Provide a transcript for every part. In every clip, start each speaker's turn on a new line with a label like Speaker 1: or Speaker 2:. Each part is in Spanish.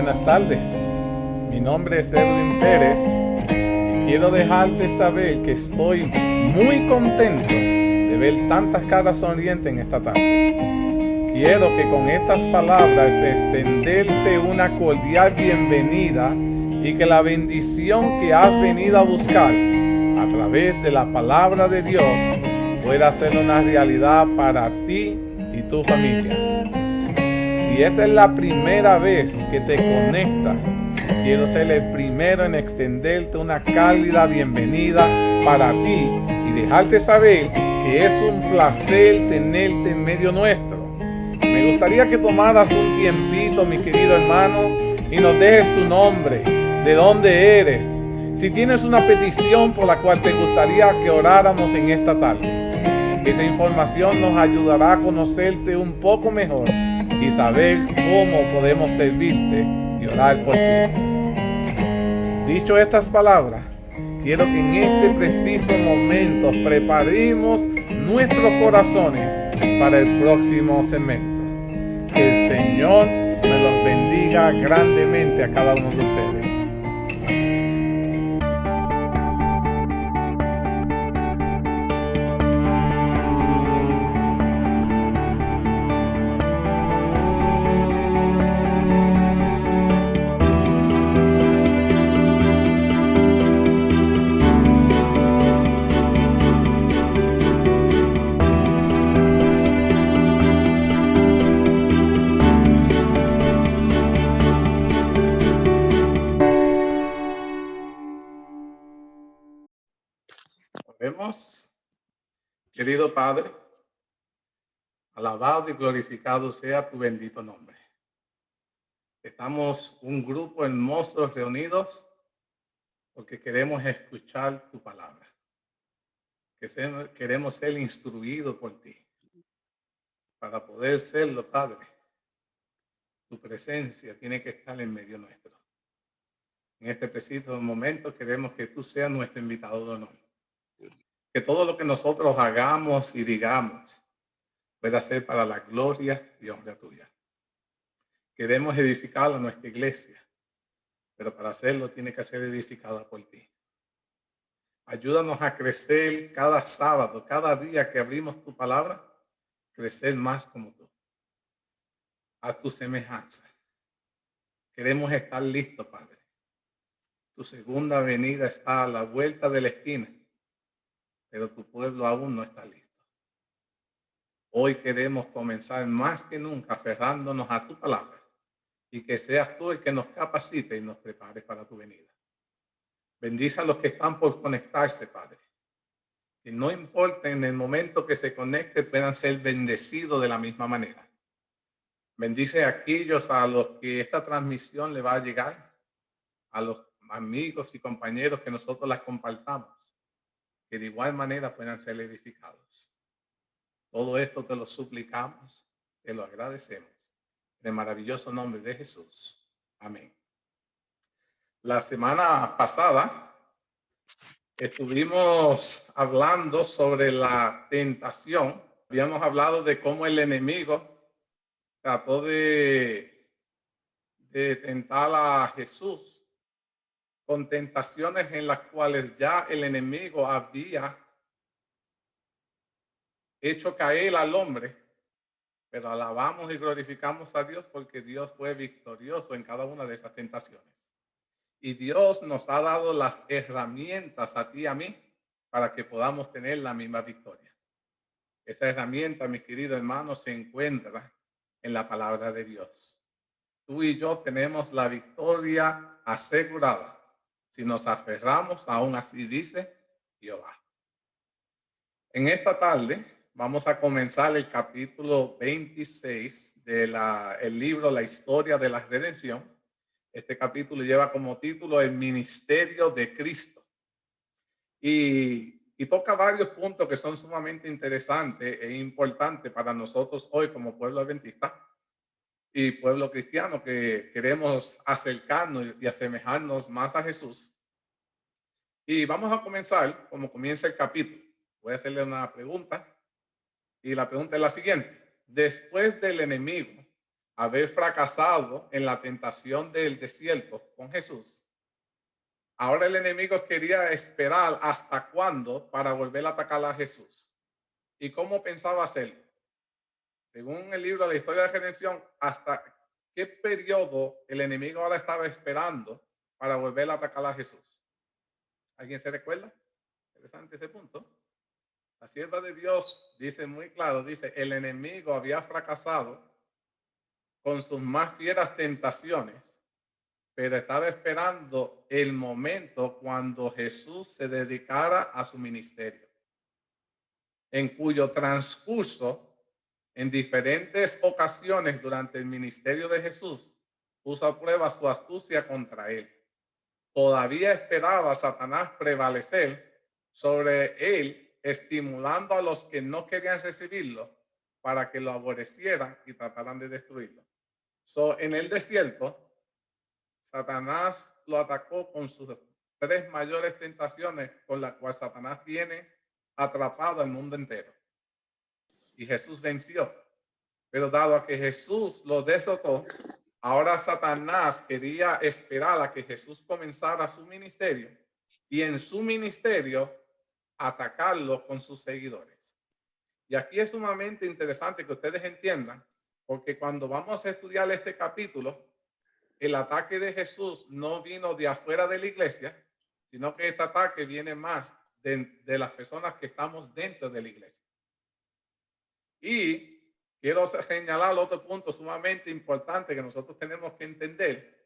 Speaker 1: Buenas tardes, mi nombre es Edwin Pérez y quiero dejarte saber que estoy muy contento de ver tantas caras sonrientes en esta tarde. Quiero que con estas palabras extenderte una cordial bienvenida y que la bendición que has venido a buscar a través de la palabra de Dios pueda ser una realidad para ti y tu familia. Si esta es la primera vez que te conectas, quiero ser el primero en extenderte una cálida bienvenida para ti y dejarte saber que es un placer tenerte en medio nuestro. Me gustaría que tomaras un tiempito, mi querido hermano, y nos dejes tu nombre, de dónde eres, si tienes una petición por la cual te gustaría que oráramos en esta tarde. Esa información nos ayudará a conocerte un poco mejor y saber cómo podemos servirte y orar por ti. Dicho estas palabras, quiero que en este preciso momento preparemos nuestros corazones para el próximo segmento. Que el Señor me los bendiga grandemente a cada uno de ustedes. Oremos. Querido Padre, alabado y glorificado sea tu bendito nombre. Estamos un grupo hermoso reunidos porque queremos escuchar tu palabra. Queremos ser instruidos por ti. Para poder serlo, Padre, tu presencia tiene que estar en medio nuestro. En este preciso momento queremos que tú seas nuestro invitado de honor. Que todo lo que nosotros hagamos y digamos pueda ser para la gloria y honra tuya. Queremos edificar a nuestra iglesia, pero para hacerlo tiene que ser edificada por ti. Ayúdanos a crecer cada sábado, cada día que abrimos tu palabra, crecer más como tú, a tu semejanza. Queremos estar listos, Padre. Tu segunda venida está a la vuelta de la esquina, pero tu pueblo aún no está listo. Hoy queremos comenzar más que nunca aferrándonos a tu palabra y que seas tú el que nos capacite y nos prepare para tu venida. Bendice a los que están por conectarse, Padre. Que no importa en el momento que se conecte, puedan ser bendecidos de la misma manera. Bendice a aquellos a los que esta transmisión le va a llegar, a los amigos y compañeros que nosotros las compartamos, que de igual manera puedan ser edificados. Todo esto te lo suplicamos, te lo agradecemos. En el maravilloso nombre de Jesús. Amén. La semana pasada estuvimos hablando sobre la tentación. Habíamos hablado de cómo el enemigo trató de tentar a Jesús con tentaciones en las cuales ya el enemigo había hecho caer al hombre, pero alabamos y glorificamos a Dios porque Dios fue victorioso en cada una de esas tentaciones. Y Dios nos ha dado las herramientas a ti y a mí para que podamos tener la misma victoria. Esa herramienta, mis queridos hermanos, se encuentra en la palabra de Dios. Tú y yo tenemos la victoria asegurada si nos aferramos, aún así dice Jehová. En esta tarde vamos a comenzar el capítulo 26 del libro La historia de la redención. Este capítulo lleva como título El ministerio de Cristo. Y toca varios puntos que son sumamente interesantes e importantes para nosotros hoy como pueblo adventista y pueblo cristiano que queremos acercarnos y asemejarnos más a Jesús. Y vamos a comenzar como comienza el capítulo. Voy a hacerle una pregunta y la pregunta es la siguiente. Después del enemigo haber fracasado en la tentación del desierto con Jesús, ahora el enemigo quería esperar hasta cuándo para volver a atacar a Jesús. ¿Y cómo pensaba hacerlo? Según el libro de la historia de la redención, hasta qué periodo el enemigo ahora estaba esperando para volver a atacar a Jesús. ¿Alguien se recuerda? Interesante ese punto. La sierva de Dios dice muy claro, dice, el enemigo había fracasado con sus más fieras tentaciones, pero estaba esperando el momento cuando Jesús se dedicara a su ministerio, en cuyo transcurso, en diferentes ocasiones durante el ministerio de Jesús, puso a prueba su astucia contra él. Todavía esperaba Satanás prevalecer sobre él, estimulando a los que no querían recibirlo para que lo aborrecieran y trataran de destruirlo. En el desierto, Satanás lo atacó con sus tres mayores tentaciones con las cuales Satanás tiene atrapado al mundo entero. Y Jesús venció. Pero dado a que Jesús lo derrotó, ahora Satanás quería esperar a que Jesús comenzara su ministerio y en su ministerio atacarlo con sus seguidores. Y aquí es sumamente interesante que ustedes entiendan, porque cuando vamos a estudiar este capítulo, el ataque de Jesús no vino de afuera de la iglesia, sino que este ataque viene más de las personas que estamos dentro de la iglesia. Y quiero señalar otro punto sumamente importante que nosotros tenemos que entender,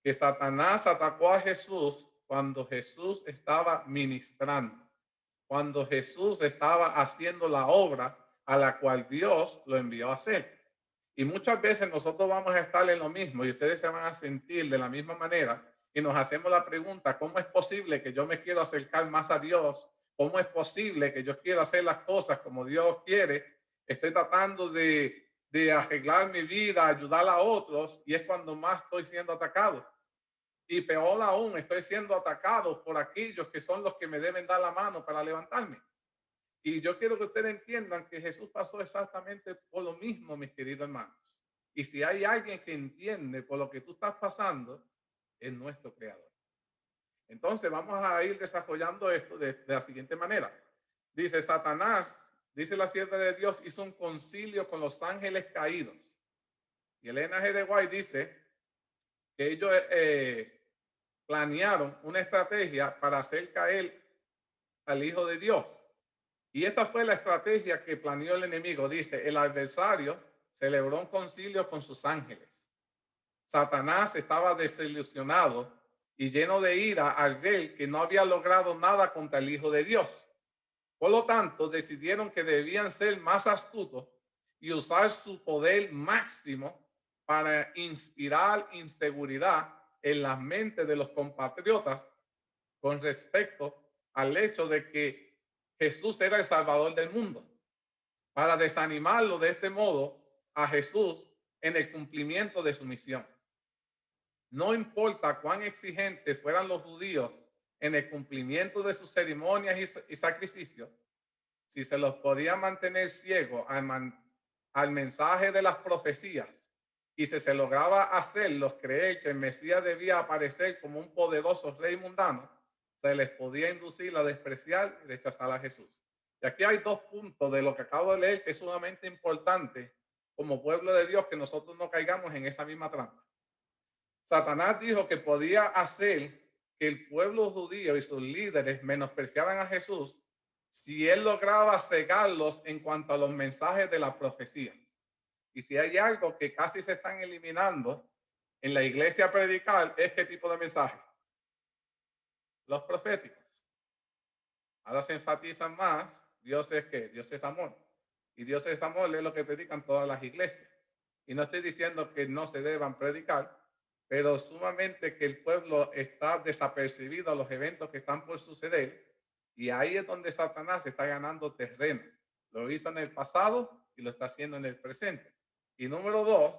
Speaker 1: que Satanás atacó a Jesús cuando Jesús estaba ministrando, cuando Jesús estaba haciendo la obra a la cual Dios lo envió a hacer. Y muchas veces nosotros vamos a estar en lo mismo y ustedes se van a sentir de la misma manera y nos hacemos la pregunta, ¿cómo es posible que yo me quiero acercar más a Dios? ¿Cómo es posible que yo quiera hacer las cosas como Dios quiere? Estoy tratando de arreglar mi vida, ayudar a otros y es cuando más estoy siendo atacado. Y peor aún, estoy siendo atacado por aquellos que son los que me deben dar la mano para levantarme. Y yo quiero que ustedes entiendan que Jesús pasó exactamente por lo mismo, mis queridos hermanos. Y si hay alguien que entiende por lo que tú estás pasando, es nuestro Creador. Entonces vamos a ir desarrollando esto de la siguiente manera. Dice Satanás, dice la sierva de Dios, hizo un concilio con los ángeles caídos. Y Elena G. de White dice que ellos planearon una estrategia para hacer caer al Hijo de Dios. Y esta fue la estrategia que planeó el enemigo. Dice, el adversario celebró un concilio con sus ángeles. Satanás estaba desilusionado y lleno de ira al ver que no había logrado nada contra el Hijo de Dios. Por lo tanto, decidieron que debían ser más astutos y usar su poder máximo para inspirar inseguridad en las mentes de los compatriotas con respecto al hecho de que Jesús era el Salvador del mundo, para desanimarlo de este modo a Jesús en el cumplimiento de su misión. No importa cuán exigentes fueran los judíos en el cumplimiento de sus ceremonias y sacrificios, si se los podía mantener ciegos al mensaje de las profecías y si se lograba hacerlos creer que el Mesías debía aparecer como un poderoso rey mundano, se les podía inducir a despreciar y rechazar a Jesús. Y aquí hay dos puntos de lo que acabo de leer que es sumamente importante como pueblo de Dios que nosotros no caigamos en esa misma trampa. Satanás dijo que podía hacer que el pueblo judío y sus líderes menospreciaran a Jesús si él lograba cegarlos en cuanto a los mensajes de la profecía. Y si hay algo que casi se están eliminando en la iglesia predical, es qué tipo de mensaje. Los proféticos. Ahora se enfatizan más, Dios es qué, Dios es amor. Y Dios es amor es lo que predican todas las iglesias. Y no estoy diciendo que no se deban predicar, pero sumamente que el pueblo está desapercibido a los eventos que están por suceder. Y ahí es donde Satanás está ganando terreno. Lo hizo en el pasado y lo está haciendo en el presente. Y número dos,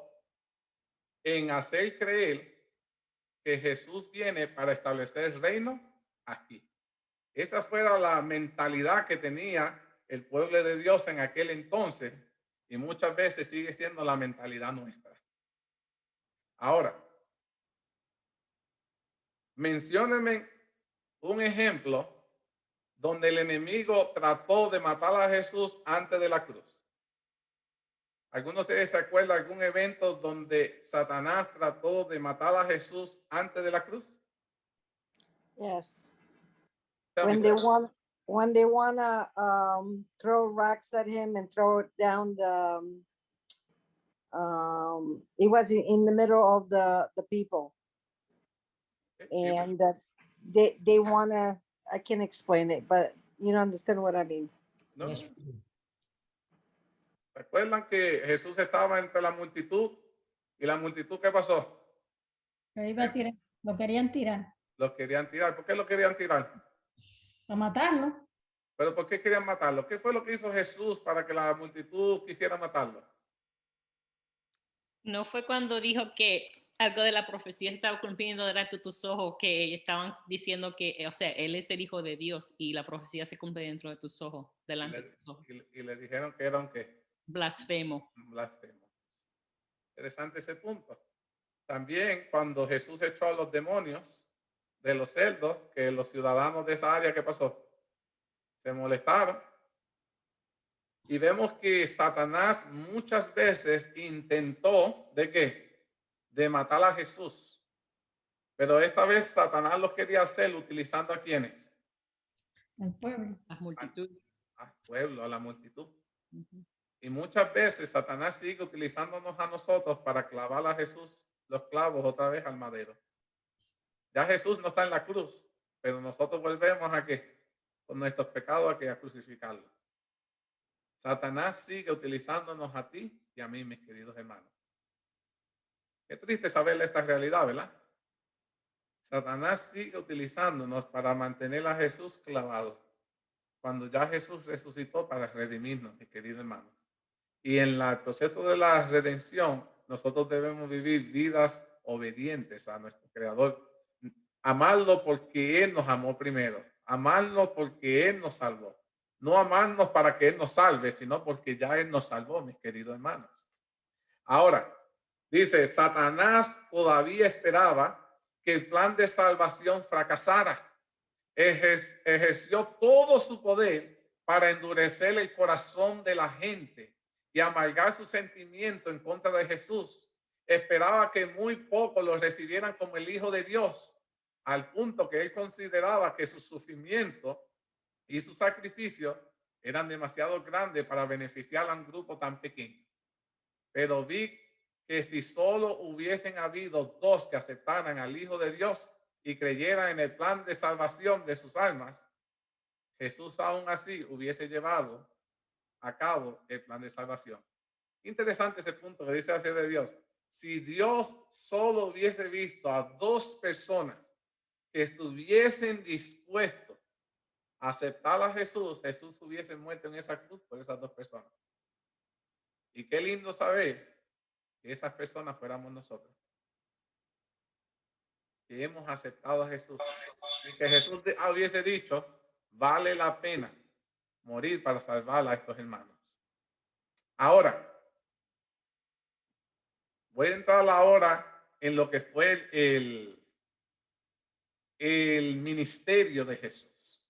Speaker 1: en hacer creer que Jesús viene para establecer el reino aquí. Esa fue la mentalidad que tenía el pueblo de Dios en aquel entonces. Y muchas veces sigue siendo la mentalidad nuestra. Ahora, menciónenme un ejemplo donde el enemigo trató de matar a Jesús antes de la cruz. ¿Alguno de ustedes se acuerda de algún evento donde Satanás trató de matar a Jesús antes de la cruz?
Speaker 2: Yes.
Speaker 1: Tell me,
Speaker 2: When they wanna throw rocks at him and throw it down it was in the middle of the people, and they wanna, I can't explain it, but you don't understand what I mean.
Speaker 1: no, no. ¿Se acuerdan que Jesús estaba entre la multitud? ¿Y la multitud qué pasó?
Speaker 3: Lo iba a tirar, lo querían tirar,
Speaker 1: Los querían tirar. ¿Por qué lo querían tirar?
Speaker 3: para matarlo.
Speaker 1: ¿Pero por qué querían matarlo? ¿Qué fue lo que hizo Jesús para que la multitud quisiera matarlo?
Speaker 4: ¿No fue cuando dijo que algo de la profecía estaba cumpliendo delante de tus ojos, que estaban diciendo que, o sea, él es el Hijo de Dios y la profecía se cumple dentro de tus ojos, delante de tus ojos?
Speaker 1: Y le dijeron que era un qué?
Speaker 4: Blasfemo.
Speaker 1: Un blasfemo. Interesante ese punto. También cuando Jesús echó a los demonios de los cerdos, que los ciudadanos de esa área, ¿qué pasó? Se molestaron. Y vemos que Satanás muchas veces intentó, ¿de qué? De matar a Jesús. Pero esta vez Satanás lo quería hacer utilizando ¿a quiénes?
Speaker 3: Al pueblo.
Speaker 4: Las multitudes.
Speaker 1: Al pueblo, a la multitud.
Speaker 4: Ujú.
Speaker 1: Y muchas veces Satanás sigue utilizándonos a nosotros para clavar a Jesús los clavos otra vez al madero. Ya Jesús no está en la cruz, pero nosotros volvemos a que con nuestros pecados a crucificarlo. Satanás sigue utilizándonos a ti y a mí, mis queridos hermanos. Qué triste saber esta realidad, ¿verdad? Satanás sigue utilizándonos para mantener a Jesús clavado, cuando ya Jesús resucitó para redimirnos, mis queridos hermanos. Y en el proceso de la redención, nosotros debemos vivir vidas obedientes a nuestro Creador. Amarlo porque Él nos amó primero. Amarlo porque Él nos salvó. No amarnos para que Él nos salve, sino porque ya Él nos salvó, mis queridos hermanos. Ahora, dice, Satanás todavía esperaba que el plan de salvación fracasara. Ejerció todo su poder para endurecer el corazón de la gente y amargar su sentimiento en contra de Jesús. Esperaba que muy pocos lo recibieran como el Hijo de Dios, al punto que él consideraba que su sufrimiento y su sacrificio eran demasiado grandes para beneficiar a un grupo tan pequeño. Pero vi que si solo hubiesen habido 2 que aceptaran al Hijo de Dios y creyeran en el plan de salvación de sus almas, Jesús aún así hubiese llevado a cabo el plan de salvación. Interesante ese punto que dice así de Dios. Si Dios solo hubiese visto a 2 personas que estuviesen dispuestos a aceptar a Jesús, Jesús hubiese muerto en esa cruz por esas 2 personas. Y qué lindo saber que esas personas fuéramos nosotros, que hemos aceptado a Jesús, y que Jesús hubiese dicho, vale la pena morir para salvar a estos hermanos. Ahora, voy a entrar ahora en lo que fue el ministerio de Jesús.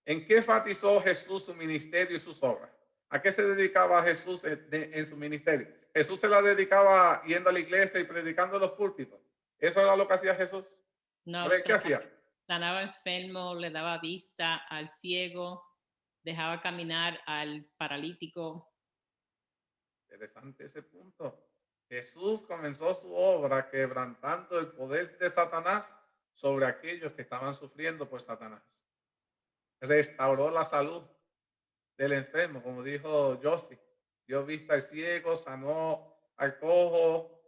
Speaker 1: ¿En qué enfatizó Jesús su ministerio y sus obras? ¿A qué se dedicaba Jesús en su ministerio? Jesús se la dedicaba yendo a la iglesia y predicando en los púlpitos. ¿Eso era lo que hacía Jesús?
Speaker 4: No,
Speaker 1: A ver, ¿qué hacía?
Speaker 4: sanaba enfermo, le daba vista al ciego, dejaba caminar al paralítico.
Speaker 1: Interesante ese punto. Jesús comenzó su obra quebrantando el poder de Satanás sobre aquellos que estaban sufriendo por Satanás. Restauró la salud del enfermo, como dijo Josie. Dio vista al ciego, sanó al cojo,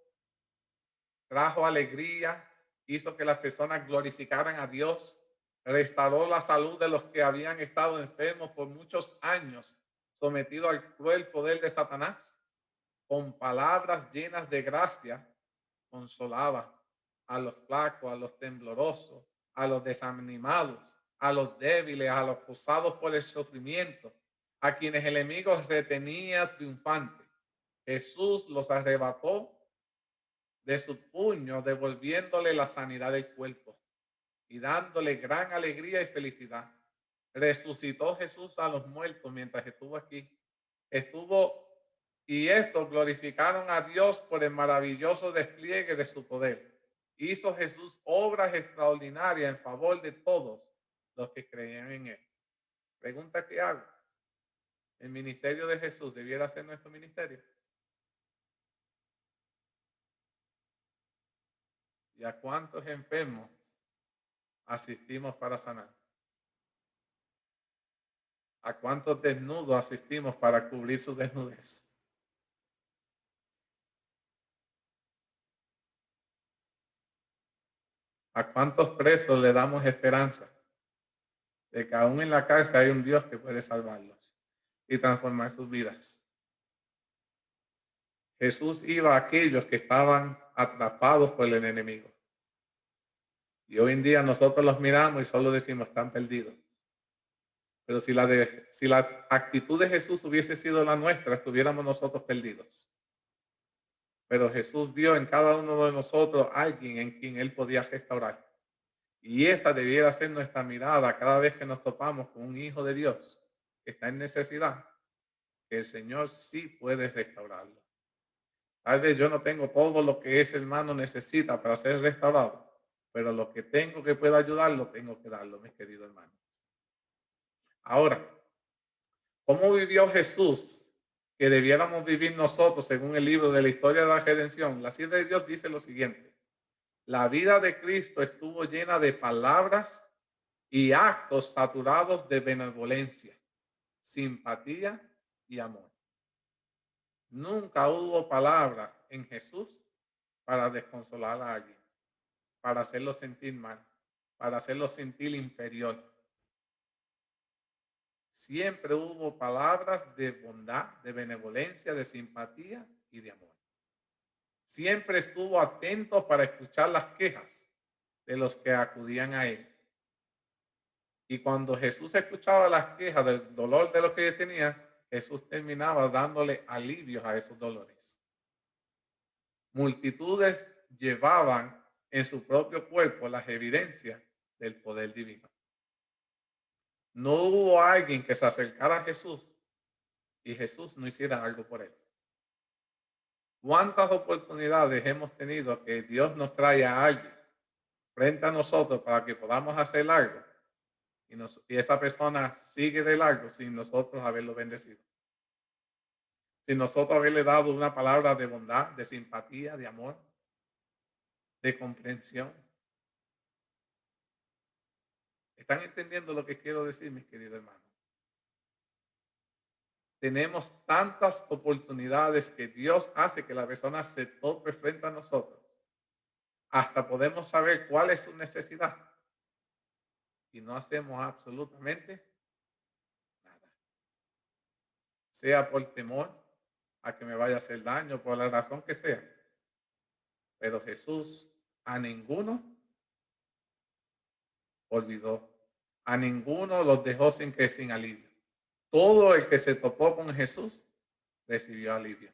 Speaker 1: trajo alegría, hizo que las personas glorificaran a Dios, restauró la salud de los que habían estado enfermos por muchos años, sometidos al cruel poder de Satanás. Con palabras llenas de gracia, consolaba a los flacos, a los temblorosos, a los desanimados, a los débiles, a los acusados por el sufrimiento, a quienes el enemigo retenía triunfante. Jesús los arrebató de su puño, devolviéndole la sanidad del cuerpo y dándole gran alegría y felicidad. Resucitó Jesús a los muertos mientras estuvo aquí. Y estos glorificaron a Dios por el maravilloso despliegue de su poder. Hizo Jesús obras extraordinarias en favor de todos los que creían en él. Pregunta que hago. ¿El ministerio de Jesús debiera ser nuestro ministerio? ¿Y a cuántos enfermos asistimos para sanar? ¿A cuántos desnudos asistimos para cubrir su desnudez? ¿A cuántos presos le damos esperanza de que aún en la cárcel hay un Dios que puede salvarlos y transformar sus vidas? Jesús iba a aquellos que estaban atrapados por el enemigo. Y hoy en día nosotros los miramos y solo decimos, están perdidos. Pero si la actitud de Jesús hubiese sido la nuestra, estuviéramos nosotros perdidos. Pero Jesús vio en cada uno de nosotros alguien en quien Él podía restaurar. Y esa debiera ser nuestra mirada cada vez que nos topamos con un hijo de Dios que está en necesidad, que el Señor sí puede restaurarlo. Tal vez yo no tengo todo lo que ese hermano necesita para ser restaurado, pero lo que tengo que pueda ayudarlo, tengo que darlo, mis queridos hermanos. Ahora, ¿cómo vivió Jesús que debiéramos vivir nosotros según el libro de la historia de la redención? La Sierva de Dios dice lo siguiente: la vida de Cristo estuvo llena de palabras y actos saturados de benevolencia, simpatía y amor. Nunca hubo palabra en Jesús para desconsolar a alguien, para hacerlo sentir mal, para hacerlo sentir inferior. Siempre hubo palabras de bondad, de benevolencia, de simpatía y de amor. Siempre estuvo atento para escuchar las quejas de los que acudían a él. Y cuando Jesús escuchaba las quejas del dolor de los que ellos tenían, Jesús terminaba dándole alivios a esos dolores. Multitudes llevaban en su propio cuerpo las evidencias del poder divino. No hubo alguien que se acercara a Jesús y Jesús no hiciera algo por él. ¿Cuántas oportunidades hemos tenido que Dios nos trae a alguien frente a nosotros para que podamos hacer algo y esa persona sigue de largo sin nosotros haberlo bendecido? Sin nosotros haberle dado una palabra de bondad, de simpatía, de amor, de comprensión. ¿Están entendiendo lo que quiero decir, mis queridos hermanos? Tenemos tantas oportunidades que Dios hace que la persona se tope frente a nosotros. Hasta podemos saber cuál es su necesidad. Y no hacemos absolutamente nada. Sea por temor a que me vaya a hacer daño, por la razón que sea. Pero Jesús a ninguno olvidó. A ninguno los dejó sin alivio. Todo el que se topó con Jesús recibió alivio.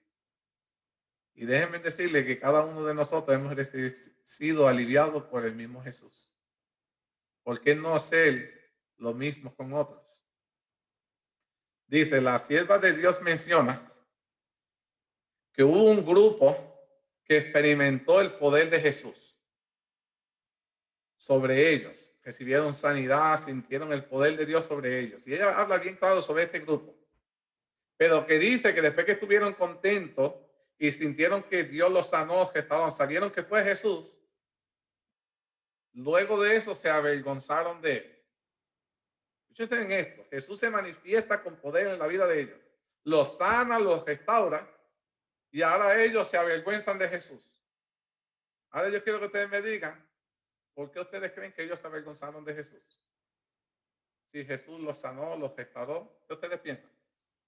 Speaker 1: Y déjenme decirle que cada uno de nosotros hemos sido aliviados por el mismo Jesús. ¿Por qué no hacer lo mismo con otros? Dice, la sierva de Dios menciona que hubo un grupo que experimentó el poder de Jesús sobre ellos. Recibieron sanidad, sintieron el poder de Dios sobre ellos. Y ella habla bien claro sobre este grupo. Pero que dice que después que estuvieron contentos y sintieron que Dios los sanó, sabieron que fue Jesús, luego de eso se avergonzaron de él. Escuchen en esto: Jesús se manifiesta con poder en la vida de ellos, los sana, los restaura, y ahora ellos se avergüenzan de Jesús. Ahora yo quiero que ustedes me digan, ¿por qué ustedes creen que ellos se avergonzaron de Jesús? Si Jesús los sanó, los restauró, ¿qué ustedes piensan?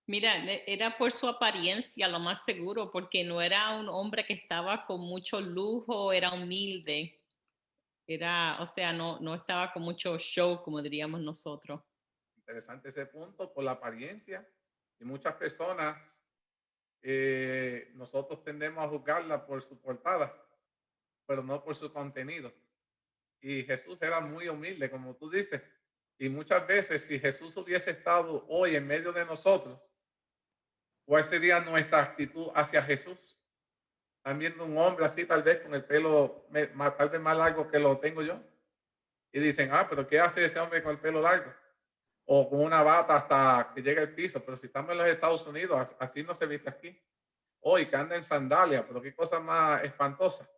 Speaker 4: Mira, era por su apariencia, lo más seguro, porque no era un hombre que estaba con mucho lujo, era humilde. O sea, no estaba con mucho show, como diríamos nosotros.
Speaker 1: Interesante ese punto, por la apariencia. Y muchas personas, nosotros tendemos a juzgarla por su portada, pero no por su contenido. Y Jesús era muy humilde, como tú dices. Y muchas veces, si Jesús hubiese estado hoy en medio de nosotros, ¿cuál sería nuestra actitud hacia Jesús? Están viendo un hombre así, tal vez con el pelo tal vez más largo que lo tengo yo. Y dicen, pero ¿qué hace ese hombre con el pelo largo? O con una bata hasta que llega al piso. Pero si estamos en los Estados Unidos, así no se viste aquí. Hoy que anda en sandalias, pero qué cosa más espantosa.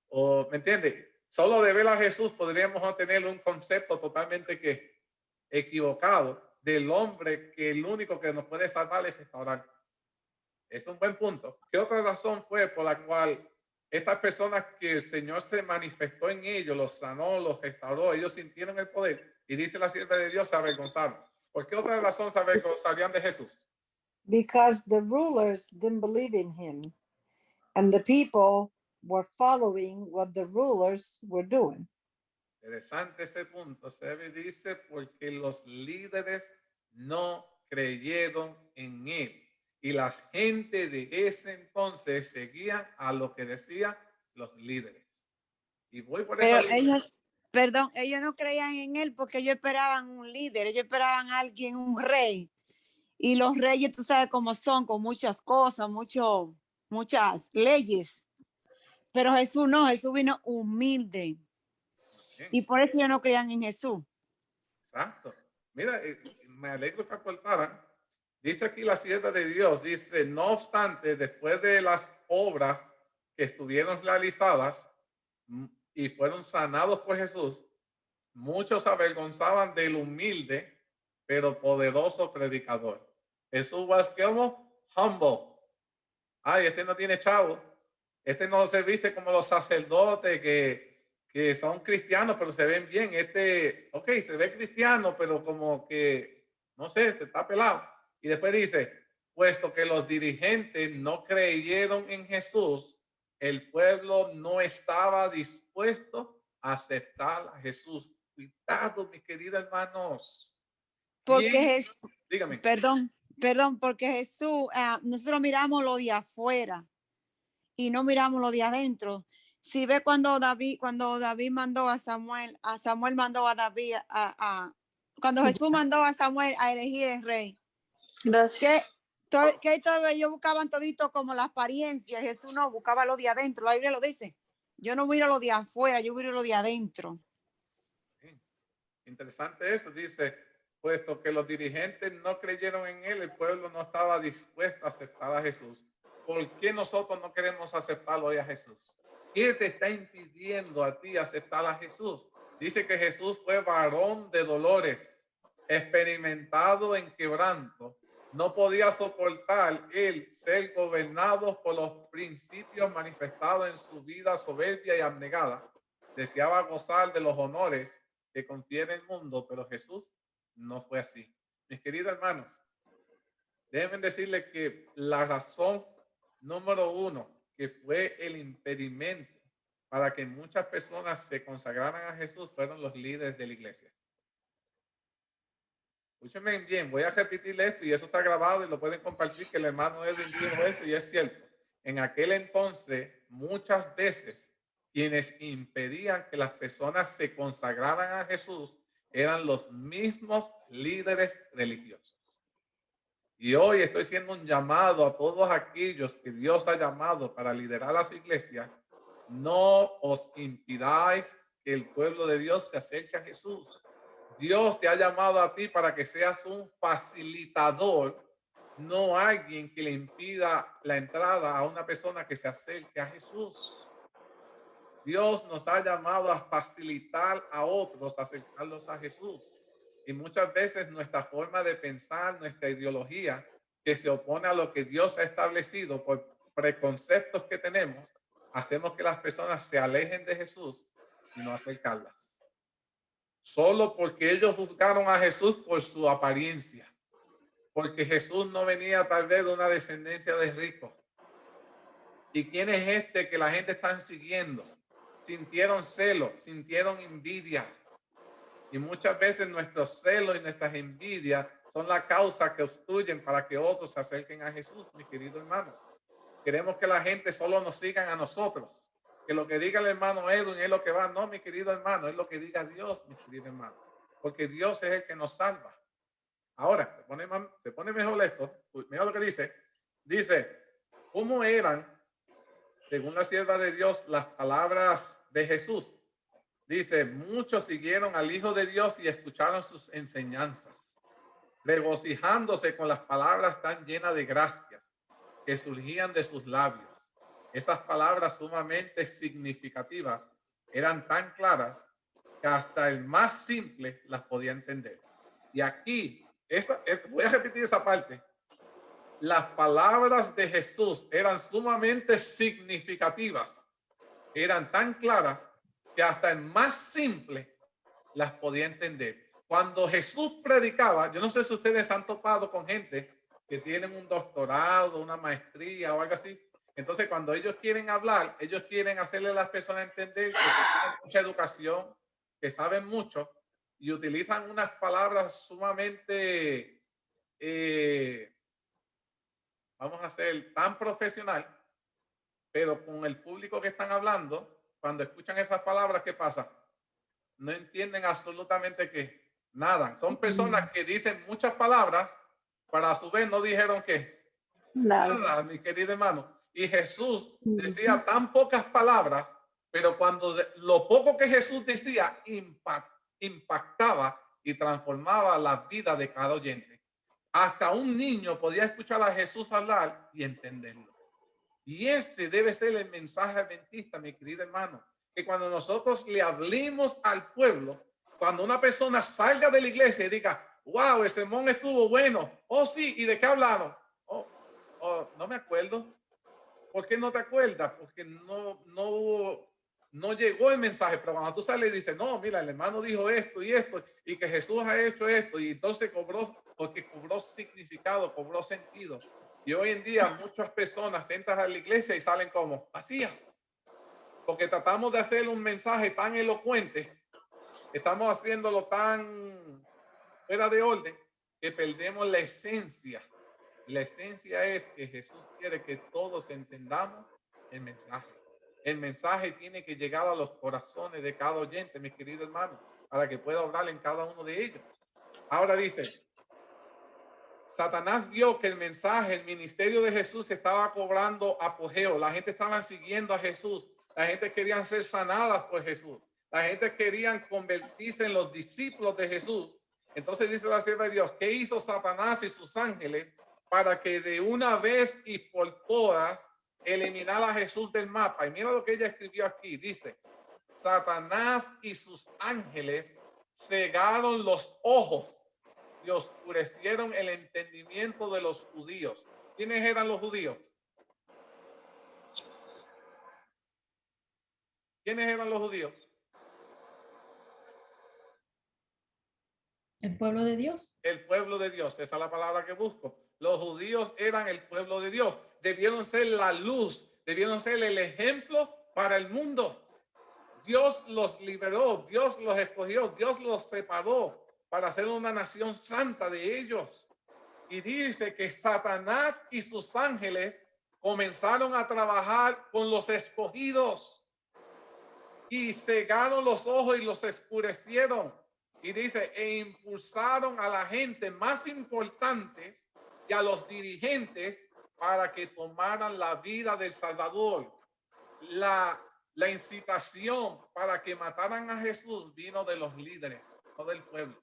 Speaker 1: O, ¿me entiendes? Solo de ver a Jesús podríamos tener un concepto totalmente equivocado del hombre, que el único que nos puede salvar es restaurar. Es un buen punto. ¿Qué otra razón fue por la cual estas personas que el Señor se manifestó en ellos, los sanó, los restauró, ellos sintieron el poder? Y dice la sierva de Dios, se avergonzaron. ¿Por qué otra razón se avergonzarían de Jesús?
Speaker 2: Because the rulers didn't believe in him, and the people were following what the rulers were doing.
Speaker 1: Interesante ese punto. Se dice porque los líderes no creyeron en él. Y la gente de ese entonces seguía a lo que decían los líderes. Y voy por
Speaker 5: Pero
Speaker 1: esa
Speaker 5: ellos, perdón, ellos no creían en él porque ellos esperaban un líder, ellos esperaban a alguien, un rey. Y los reyes, tú sabes cómo son, con muchas cosas, muchas leyes. Pero Jesús no, Jesús vino humilde.
Speaker 1: Bien.
Speaker 5: Y por eso ellos no creían en Jesús.
Speaker 1: Exacto. Mira, me alegro que acordaran. Dice aquí la sierva de Dios, dice, no obstante, después de las obras que estuvieron realizadas y fueron sanados por Jesús, muchos se avergonzaban del humilde, pero poderoso predicador. Jesús was como humble. Ay, este no tiene chavo. Este no se viste como los sacerdotes que son cristianos, pero se ven bien. Este, ok, se ve cristiano, pero como que, no sé, se está pelado. Y después dice, puesto que los dirigentes no creyeron en Jesús, el pueblo no estaba dispuesto a aceptar a Jesús. Cuidado, mis queridos hermanos.
Speaker 5: Porque
Speaker 1: Dígame.
Speaker 5: Perdón, porque Jesús, nosotros miramos lo de afuera y no miramos lo de adentro. Si ve cuando David mandó a Samuel mandó a David cuando Jesús mandó a Samuel a elegir el rey.
Speaker 6: Gracias.
Speaker 5: Que todo ellos buscaban todito como la apariencia. Jesús no buscaba lo de adentro. La Biblia lo dice. Yo no miro lo de afuera, yo miro lo de adentro.
Speaker 1: Interesante eso, dice, puesto que los dirigentes no creyeron en él, el pueblo no estaba dispuesto a aceptar a Jesús. ¿Por qué nosotros no queremos aceptarlo hoy a Jesús? ¿Qué te está impidiendo a ti aceptar a Jesús? Dice que Jesús fue varón de dolores, experimentado en quebranto. No podía soportar él ser gobernado por los principios manifestados en su vida soberbia y abnegada. Deseaba gozar de los honores que confiere el mundo, pero Jesús no fue así. Mis queridos hermanos, déjenme decirles que la razón número uno que fue el impedimento para que muchas personas se consagraran a Jesús fueron los líderes de la iglesia. Escúchenme bien, voy a repetirle esto y eso está grabado y lo pueden compartir, que el hermano Edwin dijo esto y es cierto. En aquel entonces, muchas veces, quienes impedían que las personas se consagraran a Jesús eran los mismos líderes religiosos. Y hoy estoy haciendo un llamado a todos aquellos que Dios ha llamado para liderar a su iglesia. No os impidáis que el pueblo de Dios se acerque a Jesús. Dios te ha llamado a ti para que seas un facilitador, no alguien que le impida la entrada a una persona que se acerque a Jesús. Dios nos ha llamado a facilitar a otros, a acercarlos a Jesús. Y muchas veces nuestra forma de pensar, nuestra ideología, que se opone a lo que Dios ha establecido por preconceptos que tenemos, hacemos que las personas se alejen de Jesús y no acercarlas. Solo porque ellos juzgaron a Jesús por su apariencia. Porque Jesús no venía tal vez de una descendencia de ricos. ¿Y quién es este que la gente está siguiendo? Sintieron celo, sintieron envidia. Y muchas veces nuestros celos y nuestras envidias son la causa que obstruyen para que otros se acerquen a Jesús, mis queridos hermanos. Queremos que la gente solo nos sigan a nosotros. Que lo que diga el hermano Edwin es lo que va. No, mi querido hermano, es lo que diga Dios, mi querido hermano. Porque Dios es el que nos salva. Ahora, se pone mejor esto. Mira lo que dice. Dice, ¿cómo eran, según la sierva de Dios, las palabras de Jesús? Dice, muchos siguieron al Hijo de Dios y escucharon sus enseñanzas, regocijándose con las palabras tan llenas de gracias que surgían de sus labios. Esas palabras sumamente significativas eran tan claras que hasta el más simple las podía entender. Y aquí, voy a repetir esa parte. Las palabras de Jesús eran sumamente significativas, eran tan claras que hasta el más simple las podía entender. Cuando Jesús predicaba, yo no sé si ustedes han topado con gente que tienen un doctorado, una maestría o algo así. Entonces, cuando ellos quieren hablar, ellos quieren hacerle a las personas entender que tienen mucha educación, que saben mucho y utilizan unas palabras sumamente, vamos a ser tan profesional, pero con el público que están hablando, cuando escuchan esas palabras, ¿qué pasa? No entienden absolutamente qué, nada. Son personas que dicen muchas palabras, pero a su vez no dijeron qué. Nada, mi querido hermano. Y Jesús decía tan pocas palabras, pero cuando lo poco que Jesús decía impactaba y transformaba la vida de cada oyente. Hasta un niño podía escuchar a Jesús hablar y entenderlo. Y ese debe ser el mensaje adventista, mi querido hermano, que cuando nosotros le hablemos al pueblo, cuando una persona salga de la iglesia y diga, wow, el sermón estuvo bueno. Oh, sí, ¿y de qué hablaron? Oh, no me acuerdo. ¿Por qué no te acuerdas? Porque no llegó el mensaje. Pero cuando tú sales y dices, no, mira, el hermano dijo esto y que Jesús ha hecho esto, y entonces cobró significado, cobró sentido. Y hoy en día muchas personas entran a la iglesia y salen como vacías, porque tratamos de hacer un mensaje tan elocuente, estamos haciéndolo tan fuera de orden, que perdemos la esencia. La esencia es que Jesús quiere que todos entendamos el mensaje. El mensaje tiene que llegar a los corazones de cada oyente, mis queridos hermanos, para que pueda hablar en cada uno de ellos. Ahora dice, Satanás vio que el mensaje, el ministerio de Jesús estaba cobrando apogeo. La gente estaba siguiendo a Jesús. La gente quería ser sanadas por Jesús. La gente quería convertirse en los discípulos de Jesús. Entonces dice la sierva de Dios, ¿qué hizo Satanás y sus ángeles para que de una vez y por todas eliminara a Jesús del mapa? Y mira lo que ella escribió aquí. Dice, Satanás y sus ángeles cegaron los ojos y oscurecieron el entendimiento de los judíos. ¿Quiénes eran los judíos? ¿Quiénes eran los judíos?
Speaker 3: El pueblo de Dios.
Speaker 1: El pueblo de Dios, esa es la palabra que busco. Los judíos eran el pueblo de Dios. Debieron ser la luz, debieron ser el ejemplo para el mundo. Dios los liberó, Dios los escogió, Dios los separó para ser una nación santa de ellos. Y dice que Satanás y sus ángeles comenzaron a trabajar con los escogidos y cegaron los ojos y los oscurecieron. Y dice, e impulsaron a la gente más importantes y a los dirigentes para que tomaran la vida del Salvador. La incitación para que mataran a Jesús vino de los líderes, no del pueblo.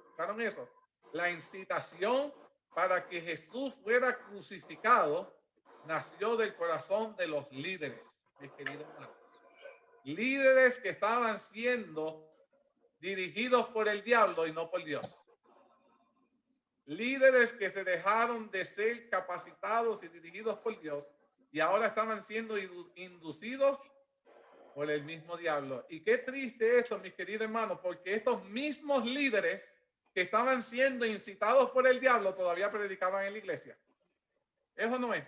Speaker 1: ¿Escucharon eso? La incitación para que Jesús fuera crucificado nació del corazón de los líderes, mis queridos hermanos. Líderes que estaban siendo dirigidos por el diablo y no por Dios. Líderes que se dejaron de ser capacitados y dirigidos por Dios y ahora estaban siendo inducidos por el mismo diablo. Y qué triste esto, mis queridos hermanos, porque estos mismos líderes que estaban siendo incitados por el diablo todavía predicaban en la iglesia. Eso no es.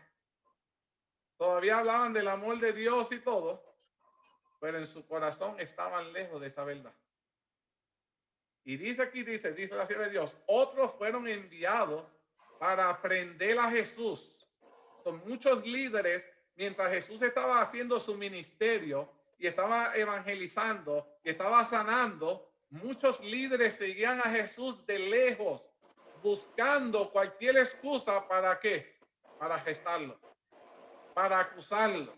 Speaker 1: Todavía hablaban del amor de Dios y todo, pero en su corazón estaban lejos de esa verdad. Y dice aquí, dice la sierva de Dios, otros fueron enviados para prender a Jesús. Son muchos líderes, mientras Jesús estaba haciendo su ministerio y estaba evangelizando y estaba sanando, muchos líderes seguían a Jesús de lejos, buscando cualquier excusa para qué, para arrestarlo, para acusarlo.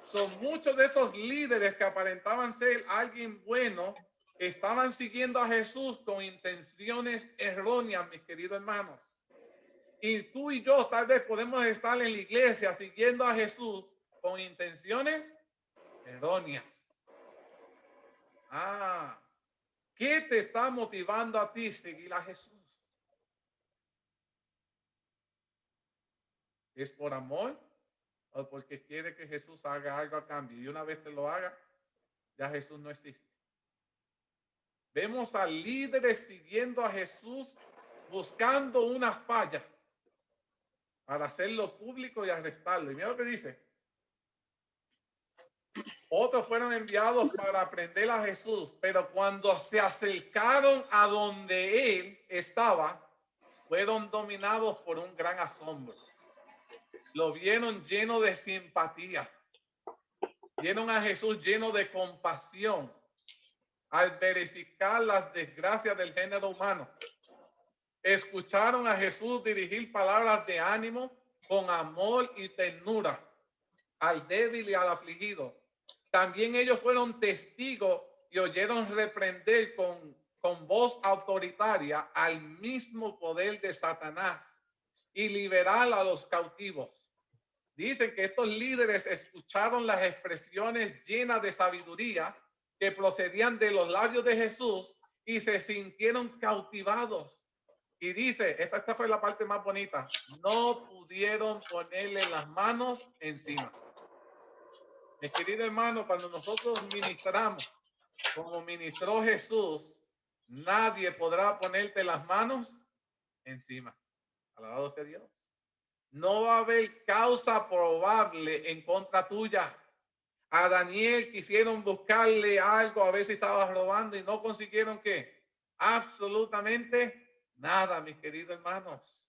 Speaker 1: Son muchos de esos líderes que aparentaban ser alguien bueno, estaban siguiendo a Jesús con intenciones erróneas, mis queridos hermanos. Y tú y yo tal vez podemos estar en la iglesia siguiendo a Jesús con intenciones erróneas. ¿Qué te está motivando a ti seguir a Jesús? ¿Es por amor o porque quiere que Jesús haga algo a cambio? Y una vez que lo haga, ya Jesús no existe. Vemos a líderes siguiendo a Jesús buscando una falla para hacerlo público y arrestarlo. Y mira lo que dice. Otros fueron enviados para prender a Jesús, pero cuando se acercaron a donde él estaba, fueron dominados por un gran asombro. Lo vieron lleno de simpatía. Vieron a Jesús lleno de compasión al verificar las desgracias del género humano. Escucharon a Jesús dirigir palabras de ánimo con amor y ternura al débil y al afligido. También ellos fueron testigos y oyeron reprender con voz autoritaria al mismo poder de Satanás y liberar a los cautivos. Dicen que estos líderes escucharon las expresiones llenas de sabiduría que procedían de los labios de Jesús y se sintieron cautivados. Y dice, esta fue la parte más bonita, no pudieron ponerle las manos encima. Mis queridos hermanos, cuando nosotros ministramos, como ministró Jesús, nadie podrá ponerte las manos encima. Alabado sea Dios. No va a haber causa probable en contra tuya. A Daniel quisieron buscarle algo, a ver si estaba robando y no consiguieron ¿qué? Absolutamente nada, mis queridos hermanos.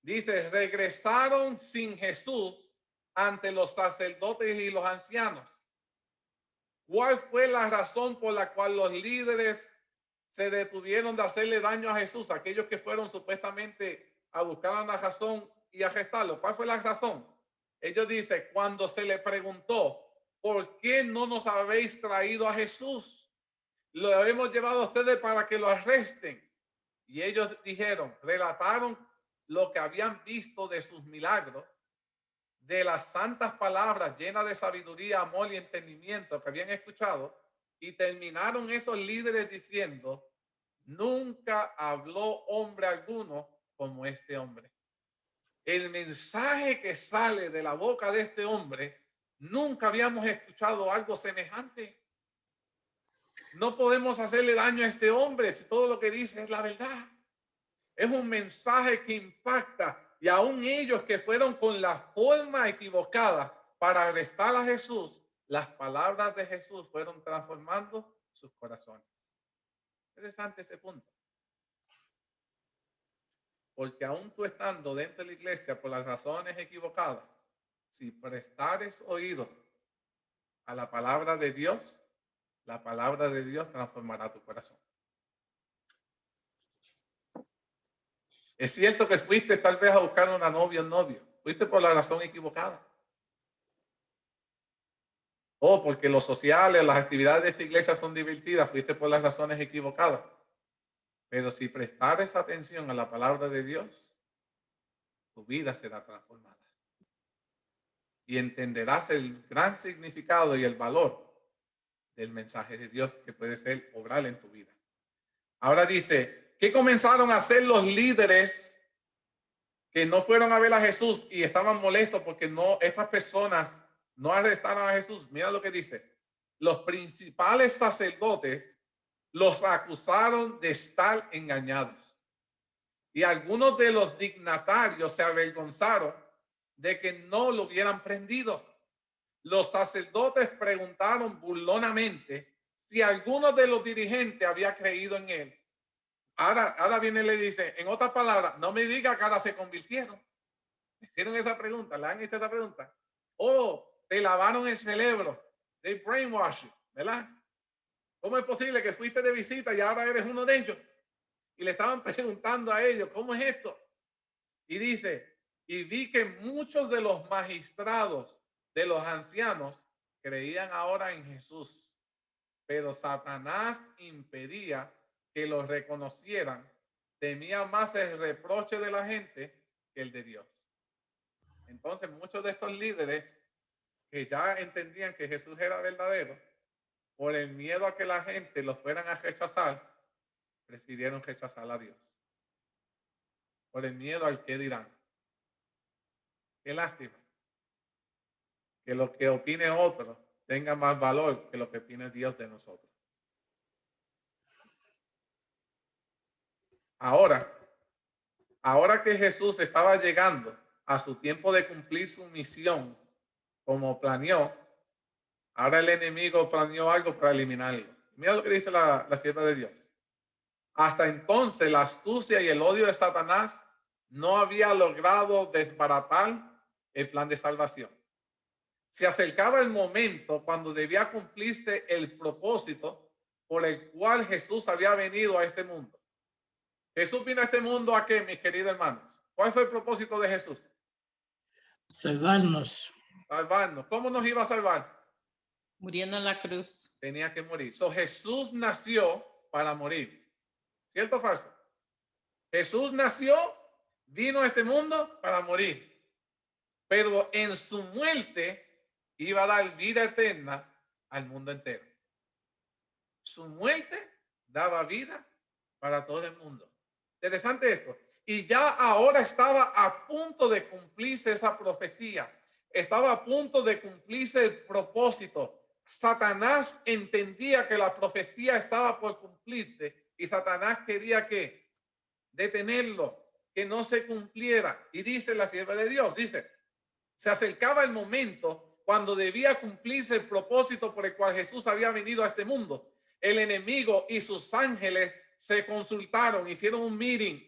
Speaker 1: Dice, regresaron sin Jesús ante los sacerdotes y los ancianos. ¿Cuál fue la razón por la cual los líderes se detuvieron de hacerle daño a Jesús? Aquellos que fueron supuestamente a buscar una razón y arrestarlo. ¿Cuál fue la razón? Ellos dicen, cuando se le preguntó, ¿por qué no nos habéis traído a Jesús? Lo hemos llevado a ustedes para que lo arresten. Y ellos dijeron, relataron lo que habían visto de sus milagros, de las santas palabras llenas de sabiduría, amor y entendimiento que habían escuchado, y terminaron esos líderes diciendo, nunca habló hombre alguno como este hombre. El mensaje que sale de la boca de este hombre, nunca habíamos escuchado algo semejante. No podemos hacerle daño a este hombre si todo lo que dice es la verdad. Es un mensaje que impacta, y aún ellos que fueron con la forma equivocada para arrestar a Jesús, las palabras de Jesús fueron transformando sus corazones. Interesante ese punto. Porque aún tú estando dentro de la iglesia por las razones equivocadas, si prestares oído a la palabra de Dios, la palabra de Dios transformará tu corazón. Es cierto que fuiste tal vez a buscar una novia o novio. Fuiste por la razón equivocada. O porque los sociales, las actividades de esta iglesia son divertidas. Fuiste por las razones equivocadas. Pero si prestares atención a la palabra de Dios, tu vida será transformada. Y entenderás el gran significado y el valor del mensaje de Dios que puede ser obrar en tu vida. Ahora dice, ¿qué comenzaron a hacer los líderes que no fueron a ver a Jesús y estaban molestos porque estas personas no arrestaron a Jesús? Mira lo que dice. Los principales sacerdotes los acusaron de estar engañados. Y algunos de los dignatarios se avergonzaron de que no lo hubieran prendido. Los sacerdotes preguntaron burlonamente si alguno de los dirigentes había creído en él. Ahora viene y le dice, en otras palabras, no me diga que ahora se convirtieron. Me hicieron esa pregunta, le han hecho esa pregunta. Oh, te lavaron el cerebro. They brainwash you, ¿verdad? ¿Cómo es posible que fuiste de visita y ahora eres uno de ellos? Y le estaban preguntando a ellos, ¿cómo es esto? Y dice, y vi que muchos de los magistrados, de los ancianos, creían ahora en Jesús. Pero Satanás impedía que los reconocieran. Temía más el reproche de la gente que el de Dios. Entonces, muchos de estos líderes que ya entendían que Jesús era verdadero, por el miedo a que la gente los fueran a rechazar, prefirieron rechazar a Dios. Por el miedo al que dirán. Qué lástima. Que lo que opine otro tenga más valor que lo que opine Dios de nosotros. Ahora que Jesús estaba llegando a su tiempo de cumplir su misión como planeó, ahora el enemigo planeó algo para eliminarlo. Mira lo que dice la sierva de Dios. Hasta entonces la astucia y el odio de Satanás no había logrado desbaratar el plan de salvación. Se acercaba el momento cuando debía cumplirse el propósito por el cual Jesús había venido a este mundo. Jesús vino a este mundo ¿a qué, mis queridos hermanos? ¿Cuál fue el propósito de Jesús?
Speaker 6: Salvarnos.
Speaker 1: Salvarnos. ¿Cómo nos iba a salvar?
Speaker 4: Muriendo en la cruz.
Speaker 1: Tenía que morir. Jesús nació para morir. ¿Cierto o falso? Jesús nació, vino a este mundo para morir. Pero en su muerte iba a dar vida eterna al mundo entero. Su muerte daba vida para todo el mundo. Interesante esto. Y ya ahora estaba a punto de cumplirse esa profecía. Estaba a punto de cumplirse el propósito. Satanás entendía que la profecía estaba por cumplirse y Satanás quería que detenerlo, que no se cumpliera. Y dice la sierva de Dios, dice, se acercaba el momento cuando debía cumplirse el propósito por el cual Jesús había venido a este mundo. El enemigo y sus ángeles se consultaron, hicieron un meeting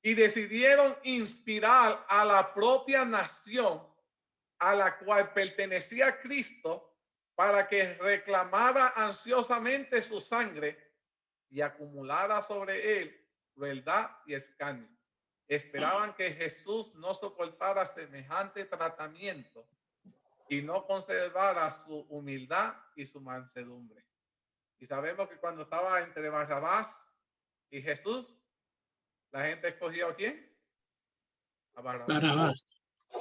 Speaker 1: y decidieron inspirar a la propia nación a la cual pertenecía Cristo para que reclamara ansiosamente su sangre y acumulara sobre él crueldad y escarnio. Esperaban que Jesús no soportara semejante tratamiento y no conservara su humildad y su mansedumbre. Y sabemos que cuando estaba entre Barrabás y Jesús, la gente escogió ¿a quién? A Barrabás.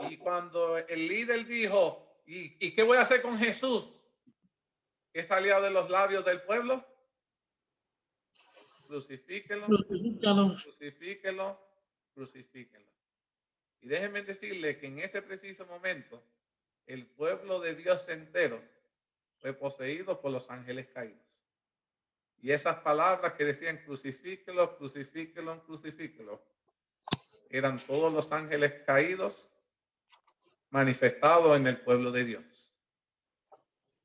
Speaker 1: Y cuando el líder dijo, ¿y qué voy a hacer con Jesús? ¿Qué salía de los labios del pueblo? Crucifíquenlo, crucifíquenlo, crucifíquenlo. Y déjenme decirle que en ese preciso momento, el pueblo de Dios entero fue poseído por los ángeles caídos. Y esas palabras que decían crucifíquelo, crucifíquelo, crucifíquelo, eran todos los ángeles caídos manifestados en el pueblo de Dios.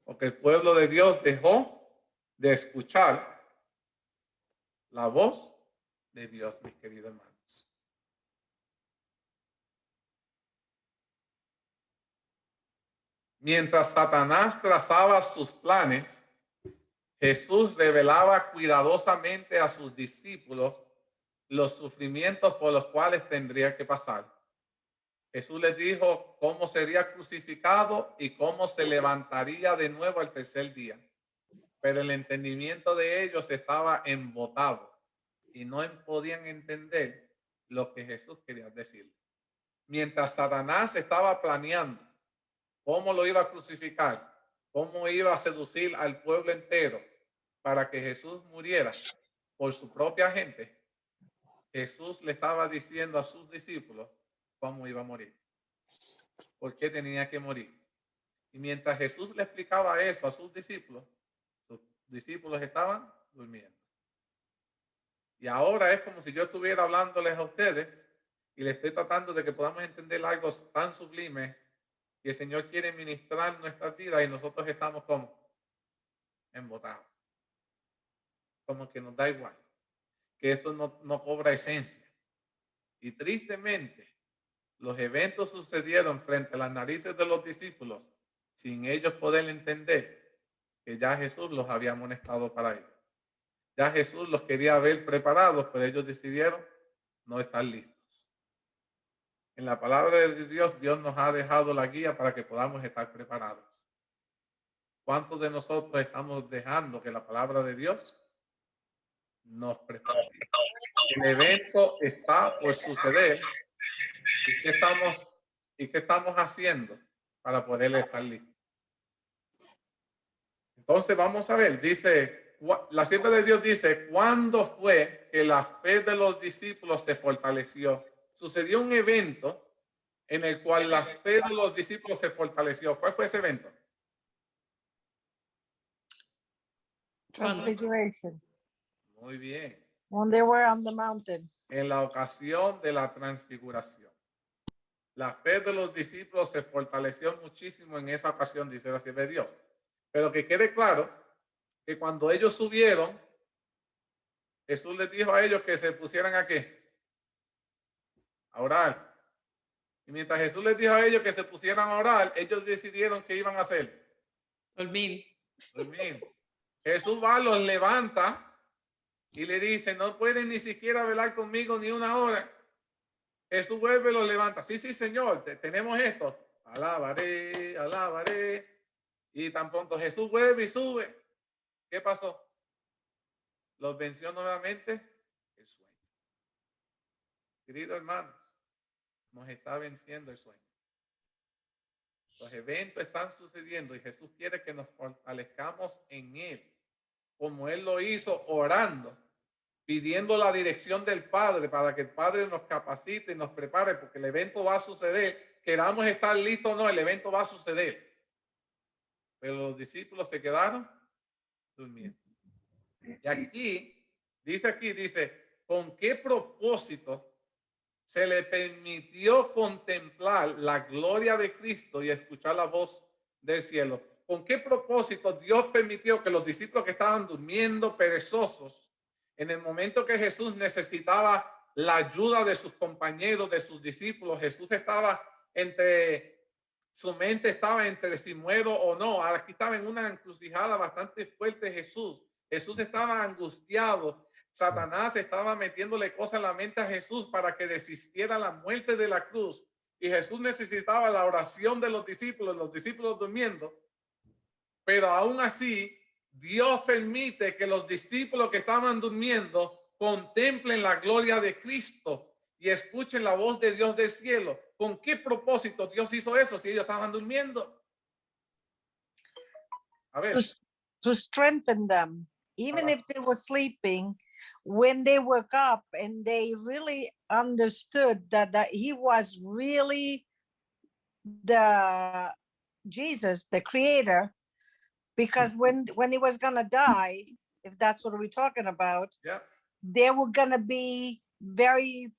Speaker 1: Porque el pueblo de Dios dejó de escuchar la voz de Dios, mis queridos hermanos. Mientras Satanás trazaba sus planes, Jesús revelaba cuidadosamente a sus discípulos los sufrimientos por los cuales tendría que pasar. Jesús les dijo cómo sería crucificado y cómo se levantaría de nuevo al tercer día. Pero el entendimiento de ellos estaba embotado y no podían entender lo que Jesús quería decir. Mientras Satanás estaba planeando cómo lo iba a crucificar, cómo iba a seducir al pueblo entero para que Jesús muriera por su propia gente, Jesús le estaba diciendo a sus discípulos cómo iba a morir, por qué tenía que morir. Y mientras Jesús le explicaba eso a sus discípulos estaban durmiendo. Y ahora es como si yo estuviera hablándoles a ustedes y les estoy tratando de que podamos entender algo tan sublime que el Señor quiere ministrar nuestras vidas y nosotros estamos como embotado. Como que nos da igual. Que esto no cobra esencia. Y tristemente, los eventos sucedieron frente a las narices de los discípulos sin ellos poder entender que ya Jesús los había amonestado para ello. Ya Jesús los quería ver preparados, pero ellos decidieron no estar listos. En la palabra de Dios, Dios nos ha dejado la guía para que podamos estar preparados. ¿Cuántos de nosotros estamos dejando que la palabra de Dios nos prepare? El evento está por suceder. ¿Y qué estamos haciendo para poder estar listos? Entonces vamos a ver, dice, la sierva de Dios dice, ¿cuándo fue que la fe de los discípulos se fortaleció? Sucedió un evento en el cual la fe de los discípulos se fortaleció. ¿Cuál fue ese evento?
Speaker 2: Transfiguration.
Speaker 1: Muy bien.
Speaker 2: When they were on the mountain.
Speaker 1: En la ocasión de la transfiguración. La fe de los discípulos se fortaleció muchísimo en esa ocasión, dice la sierva de Dios. Pero que quede claro que cuando ellos subieron, Jesús les dijo a ellos que se pusieran a ¿qué? A orar. Y mientras Jesús les dijo a ellos que se pusieran a orar, ellos decidieron qué iban a hacer.
Speaker 4: Dormir.
Speaker 1: Dormir. Jesús va, los levanta y le dice, no pueden ni siquiera velar conmigo ni una hora. Jesús vuelve y los levanta. Sí, sí, Señor, tenemos esto. Alabaré, alabaré. Y tan pronto Jesús vuelve y sube. ¿Qué pasó? Los venció nuevamente el sueño. Queridos hermanos, nos está venciendo el sueño. Los eventos están sucediendo y Jesús quiere que nos fortalezcamos en Él, como Él lo hizo orando, pidiendo la dirección del Padre para que el Padre nos capacite y nos prepare, porque el evento va a suceder. Queramos estar listos o no, el evento va a suceder. Pero los discípulos se quedaron durmiendo. Y aquí, dice, ¿con qué propósito se le permitió contemplar la gloria de Cristo y escuchar la voz del cielo? ¿Con qué propósito Dios permitió que los discípulos que estaban durmiendo perezosos, en el momento que Jesús necesitaba la ayuda de sus compañeros, de sus discípulos, Jesús estaba su mente estaba entre si muero o no? Aquí estaba en una encrucijada bastante fuerte Jesús. Jesús estaba angustiado. Satanás estaba metiéndole cosas en la mente a Jesús para que desistiera la muerte de la cruz. Y Jesús necesitaba la oración de los discípulos durmiendo. Pero aún así, Dios permite que los discípulos que estaban durmiendo contemplen la gloria de Cristo y escuchen la voz de Dios del cielo. ¿Con qué propósito Dios hizo eso si ellos estaban durmiendo? A ver.
Speaker 2: To strengthen them, even if they were sleeping, when they woke up and they really understood that he was really the Jesus, the creator, because when he was going to die, if that's what we're talking about,
Speaker 1: yeah,
Speaker 2: they were going to be very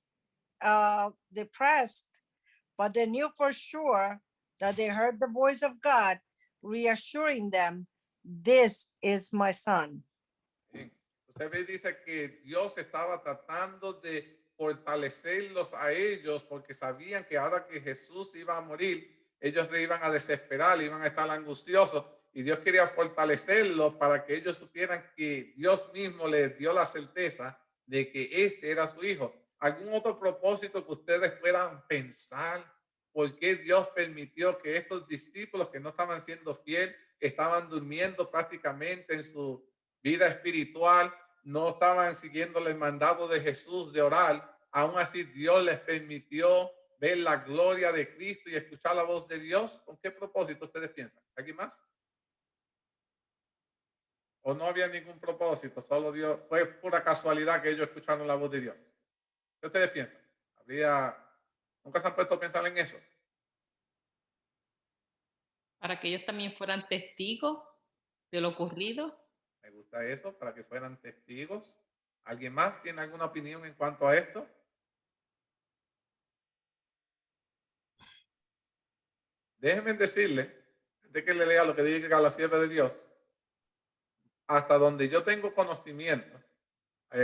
Speaker 2: depressed, but they knew for sure that they heard the voice of God reassuring them, this is my son.
Speaker 1: Usted dice que Dios estaba tratando de fortalecerlos a ellos porque sabían que ahora que Jesús iba a morir, ellos se iban a desesperar, iban a estar angustiosos, y Dios quería fortalecerlos para que ellos supieran que Dios mismo les dio la certeza de que este era su hijo. ¿Algún otro propósito que ustedes puedan pensar? ¿Por qué Dios permitió que estos discípulos que no estaban siendo fieles, estaban durmiendo prácticamente en su vida espiritual, no estaban siguiendo el mandato de Jesús de orar? Aún así Dios les permitió ver la gloria de Cristo y escuchar la voz de Dios. ¿Con qué propósito ustedes piensan? ¿Alguien más? ¿O no había ningún propósito? Solo Dios, fue pura casualidad que ellos escucharon la voz de Dios. ¿Qué ustedes piensan? ¿Nunca se han puesto a pensar en eso?
Speaker 4: Para que ellos también fueran testigos de lo ocurrido.
Speaker 1: Me gusta eso, para que fueran testigos. ¿Alguien más tiene alguna opinión en cuanto a esto? Déjenme decirle, antes que le lea lo que diga la sierva de Dios, hasta donde yo tengo conocimiento,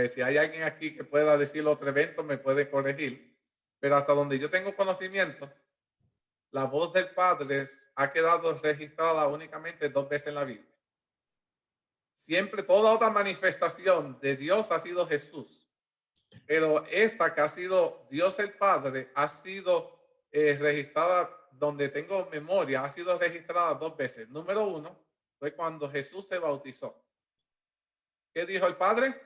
Speaker 1: si hay alguien aquí que pueda decir otro evento, me puede corregir, pero hasta donde yo tengo conocimiento, la voz del Padre ha quedado registrada únicamente 2 veces en la Biblia. Siempre toda otra manifestación de Dios ha sido Jesús, pero esta que ha sido Dios el Padre ha sido registrada, donde tengo memoria, ha sido registrada 2 veces. Número 1 fue cuando Jesús se bautizó. ¿Qué dijo el Padre?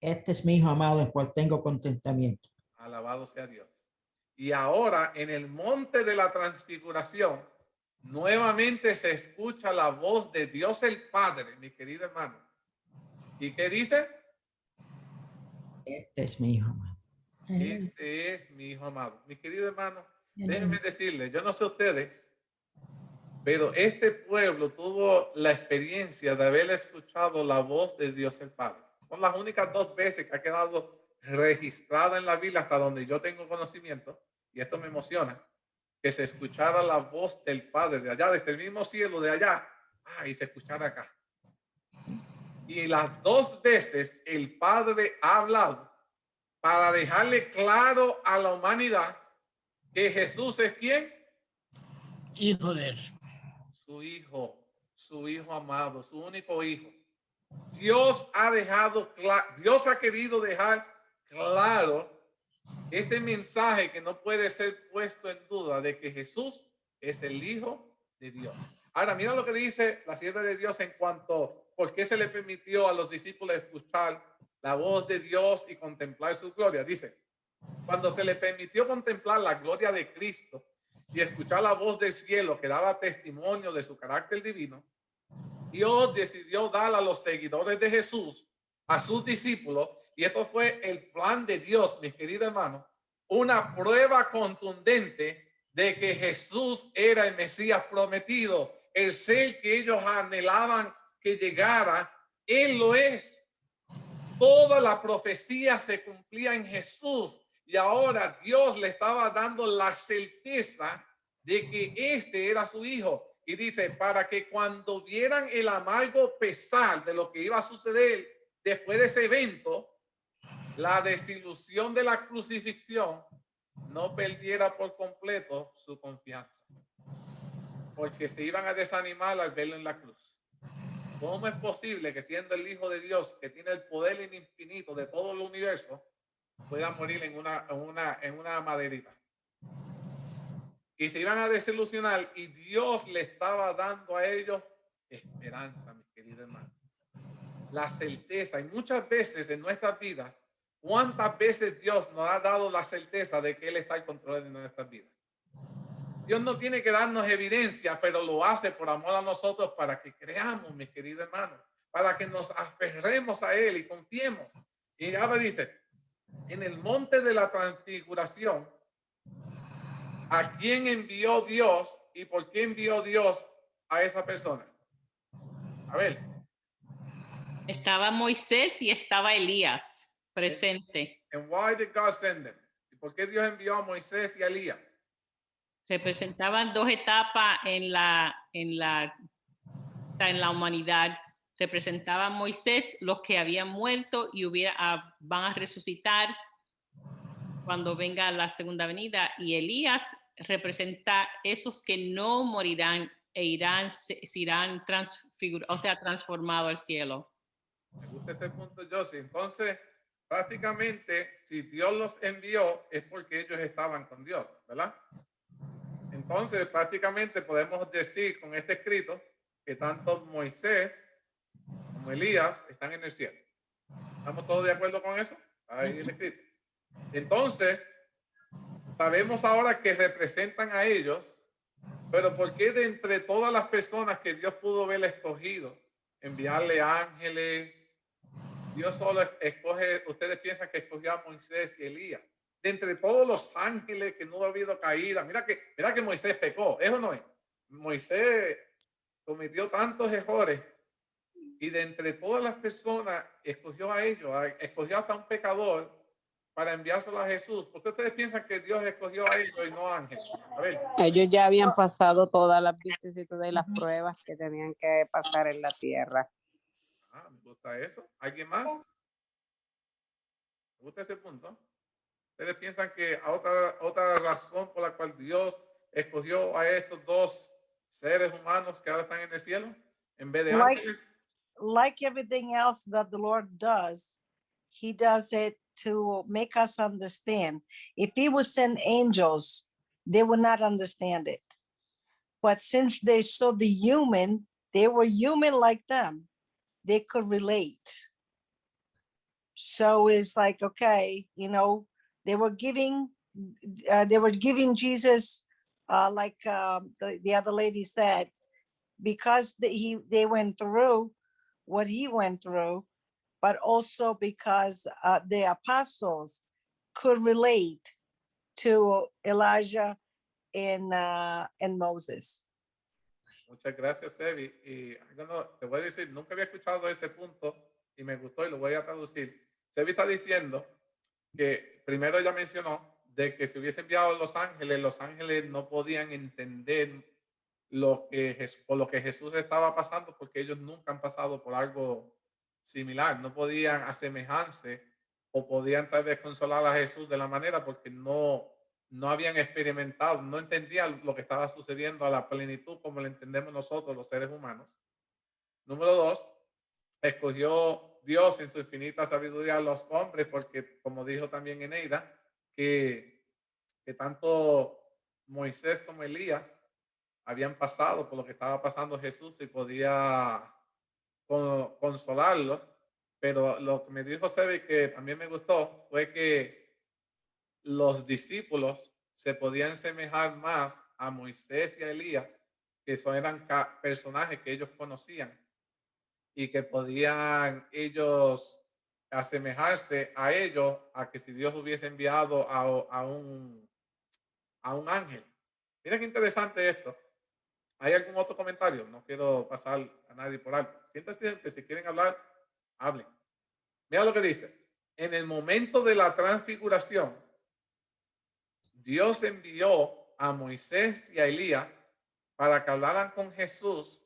Speaker 6: Este es mi hijo amado en cual tengo contentamiento.
Speaker 1: Alabado sea Dios. Y ahora en el monte de la transfiguración, nuevamente se escucha la voz de Dios el Padre, mi querido hermano. ¿Y qué dice?
Speaker 6: Este es mi hijo amado.
Speaker 1: Este es mi hijo amado. Mi querido hermano,
Speaker 3: Amén.
Speaker 1: déjenme decirles, yo no sé ustedes, pero este pueblo tuvo la experiencia de haber escuchado la voz de Dios el Padre. Son las únicas 2 veces que ha quedado registrada en la Biblia hasta donde yo tengo conocimiento, y esto me emociona, que se escuchara la voz del Padre de allá, desde el mismo cielo de allá, y se escuchara acá. Y las 2 veces el Padre ha hablado para dejarle claro a la humanidad que Jesús es ¿quién?
Speaker 6: Hijo de él.
Speaker 1: Su hijo amado, su único hijo. Dios ha dejado claro, Dios ha querido dejar claro este mensaje que no puede ser puesto en duda de que Jesús es el Hijo de Dios. Ahora, mira lo que dice la sierva de Dios en cuanto por qué se le permitió a los discípulos escuchar la voz de Dios y contemplar su gloria. Dice, cuando se le permitió contemplar la gloria de Cristo y escuchar la voz del cielo que daba testimonio de su carácter divino, Dios decidió dar a los seguidores de Jesús, a sus discípulos, y esto fue el plan de Dios, mis queridos hermanos, una prueba contundente de que Jesús era el Mesías prometido, el ser que ellos anhelaban que llegara. Él lo es. Toda la profecía se cumplía en Jesús, y ahora Dios le estaba dando la certeza de que este era su hijo. Y dice, para que cuando vieran el amargo pesar de lo que iba a suceder después de ese evento, la desilusión de la crucifixión, no perdiera por completo su confianza, porque se iban a desanimar al verlo en la cruz. ¿Cómo es posible que siendo el Hijo de Dios, que tiene el poder infinito de todo el universo, pueda morir en una maderita? Y se iban a desilusionar, y Dios le estaba dando a ellos esperanza, mis queridos hermanos. La certeza, y muchas veces en nuestras vidas, ¿cuántas veces Dios nos ha dado la certeza de que Él está al control de nuestras vidas? Dios no tiene que darnos evidencia, pero lo hace por amor a nosotros para que creamos, mis queridos hermanos, para que nos aferremos a Él y confiemos. Y ahora dice, en el monte de la transfiguración, ¿a quién envió Dios y por qué envió Dios a esa persona? A ver.
Speaker 4: Estaba Moisés y estaba Elías presente.
Speaker 1: And why did God send them? ¿Y por qué Dios envió a Moisés y a Elías?
Speaker 4: Representaban 2 etapas en la humanidad. Representaba a Moisés, los que habían muerto y van a resucitar cuando venga la segunda venida, y Elías representa esos que no morirán e se irán transformados al cielo.
Speaker 1: Me gusta ese punto, Josie. Entonces, prácticamente, si Dios los envió, es porque ellos estaban con Dios, ¿verdad? Entonces, prácticamente podemos decir con este escrito que tanto Moisés como Elías están en el cielo. ¿Estamos todos de acuerdo con eso? Ahí el escrito. Entonces, sabemos ahora que representan a ellos, pero ¿por qué de entre todas las personas que Dios pudo haber escogido, enviarle ángeles, Dios solo escoge? Ustedes piensan que escogió a Moisés y Elías. De entre todos los ángeles que no ha habido caída, mira que Moisés pecó, eso no es. Moisés cometió tantos errores, y de entre todas las personas escogió a ellos, escogió hasta un pecador para enviárselo a Jesús? ¿Por qué ustedes piensan que Dios escogió a ellos y no a ángeles? A ver,
Speaker 7: Ellos ya habían pasado todas las vicisitudes y las pruebas que tenían que pasar en la tierra.
Speaker 1: me gusta eso. ¿Alguien más? Me gusta ese punto. ¿Ustedes piensan que otra razón por la cual Dios escogió a estos dos seres humanos que ahora están en el cielo en vez de
Speaker 2: Like-
Speaker 1: ángeles?
Speaker 2: Like everything else that the Lord does, he does it to make us understand. If he would send angels, they would not understand it. But since they saw the human, they were human like them, they could relate. So it's like, okay, you know, they were giving Jesus, like the other lady said, because they went through what he went through, but also because the apostles could relate to Elijah and Moses.
Speaker 1: Muchas gracias, Sebi. Y te voy a decir, nunca había escuchado ese punto y me gustó y lo voy a traducir. Sebi está diciendo que primero ella mencionó de que si hubiese enviado a los ángeles no podían entender por lo que Jesús estaba pasando, porque ellos nunca han pasado por algo similar, no podían asemejarse o podían tal vez consolar a Jesús de la manera porque no habían experimentado, no entendían lo que estaba sucediendo a la plenitud como lo entendemos nosotros los seres humanos. Número 2, escogió Dios en su infinita sabiduría a los hombres porque, como dijo también Eneida, que tanto Moisés como Elías habían pasado por lo que estaba pasando Jesús y podía consolarlo. Pero lo que me dijo Sebi que también me gustó fue que los discípulos se podían semejar más a Moisés y a Elías, que eran personajes que ellos conocían y que podían ellos asemejarse a ellos a que si Dios hubiese enviado a un ángel. Mira qué interesante esto. ¿Hay algún otro comentario? No quiero pasar a nadie por alto. Siéntense, si quieren hablar, hablen. Mira lo que dice. En el momento de la transfiguración, Dios envió a Moisés y a Elías para que hablaran con Jesús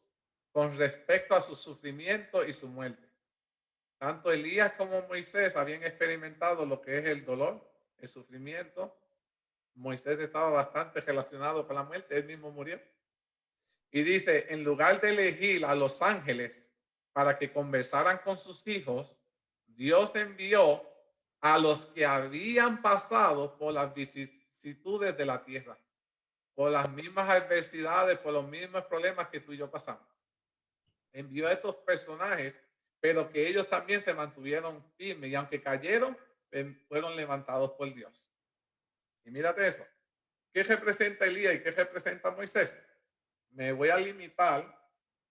Speaker 1: con respecto a su sufrimiento y su muerte. Tanto Elías como Moisés habían experimentado lo que es el dolor, el sufrimiento. Moisés estaba bastante relacionado con la muerte, él mismo murió. Y dice, en lugar de elegir a los ángeles para que conversaran con sus hijos, Dios envió a los que habían pasado por las vicisitudes de la tierra, por las mismas adversidades, por los mismos problemas que tú y yo pasamos. Envió a estos personajes, pero que ellos también se mantuvieron firmes y aunque cayeron, fueron levantados por Dios. Y mírate eso. ¿Qué representa Elías y qué representa Moisés? Me voy a limitar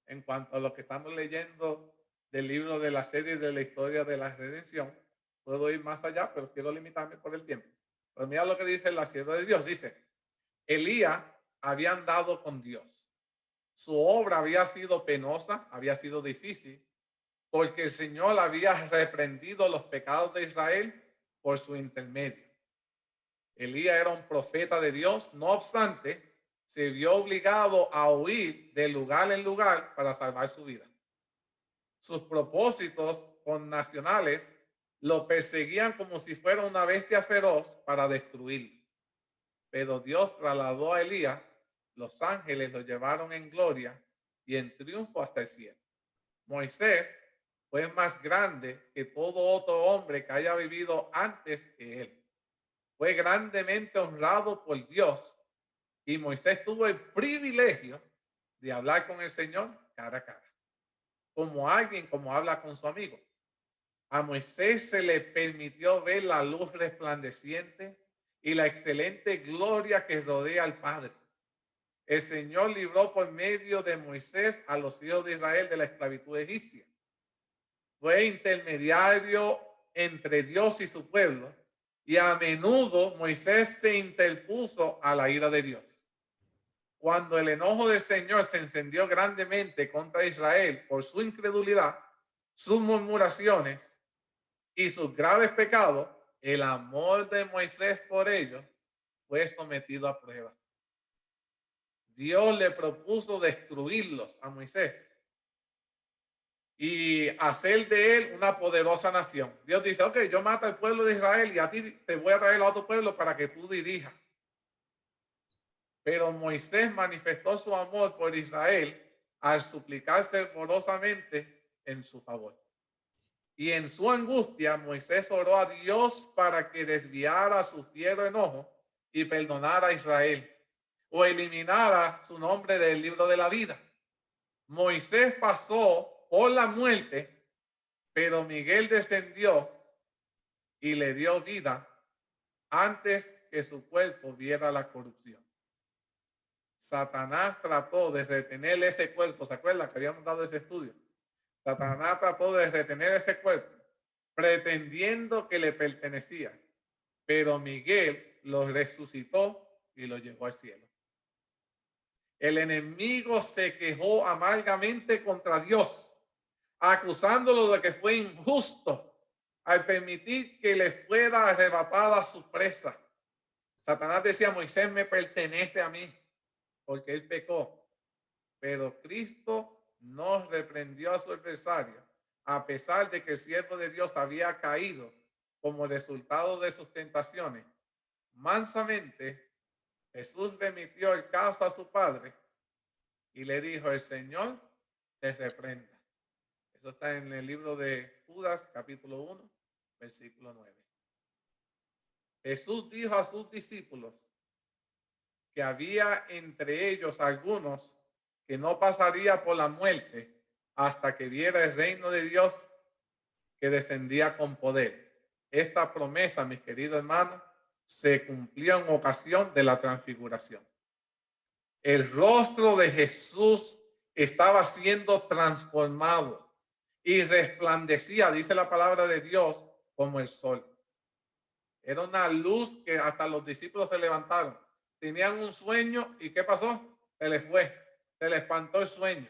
Speaker 1: en cuanto a lo que estamos leyendo del libro de la serie de la historia de la redención. Puedo ir más allá, pero quiero limitarme por el tiempo. Pero mira lo que dice la sierva de Dios. Dice, Elías había andado con Dios. Su obra había sido penosa, había sido difícil, porque el Señor había reprendido los pecados de Israel por su intermedio. Elías era un profeta de Dios, no obstante, se vio obligado a huir de lugar en lugar para salvar su vida. Sus propósitos connacionales lo perseguían como si fuera una bestia feroz para destruirlo. Pero Dios trasladó a Elías, los ángeles lo llevaron en gloria y en triunfo hasta el cielo. Moisés fue más grande que todo otro hombre que haya vivido antes que él. Fue grandemente honrado por Dios. Y Moisés tuvo el privilegio de hablar con el Señor cara a cara, como alguien como habla con su amigo. A Moisés se le permitió ver la luz resplandeciente y la excelente gloria que rodea al Padre. El Señor libró por medio de Moisés a los hijos de Israel de la esclavitud egipcia. Fue intermediario entre Dios y su pueblo y a menudo Moisés se interpuso a la ira de Dios. Cuando el enojo del Señor se encendió grandemente contra Israel por su incredulidad, sus murmuraciones y sus graves pecados, el amor de Moisés por ellos fue sometido a prueba. Dios le propuso destruirlos a Moisés y hacer de él una poderosa nación. Dios dice, ok, yo mato al pueblo de Israel y a ti te voy a traer a otro pueblo para que tú dirijas. Pero Moisés manifestó su amor por Israel al suplicar fervorosamente en su favor. Y en su angustia, Moisés oró a Dios para que desviara su fiero enojo y perdonara a Israel o eliminara su nombre del libro de la vida. Moisés pasó por la muerte, pero Miguel descendió y le dio vida antes que su cuerpo viera la corrupción. Satanás trató de retener ese cuerpo. ¿Se acuerdan que habíamos dado ese estudio? Satanás trató de retener ese cuerpo, pretendiendo que le pertenecía. Pero Miguel lo resucitó y lo llevó al cielo. El enemigo se quejó amargamente contra Dios, acusándolo de que fue injusto al permitir que le fuera arrebatada su presa. Satanás decía, Moisés me pertenece a mí, porque él pecó. Pero Cristo no reprendió a su adversario, a pesar de que el siervo de Dios había caído como resultado de sus tentaciones. Mansamente, Jesús remitió el caso a su padre y le dijo, el Señor te reprenda. Eso está en el libro de Judas, capítulo 1, versículo 9. Jesús dijo a sus discípulos que había entre ellos algunos que no pasaría por la muerte hasta que viera el reino de Dios que descendía con poder. Esta promesa, mis queridos hermanos, se cumplió en ocasión de la transfiguración. El rostro de Jesús estaba siendo transformado y resplandecía, dice la palabra de Dios, como el sol. Era una luz que hasta los discípulos se levantaron. Tenían un sueño y ¿qué pasó? Se les fue, se les espantó el sueño.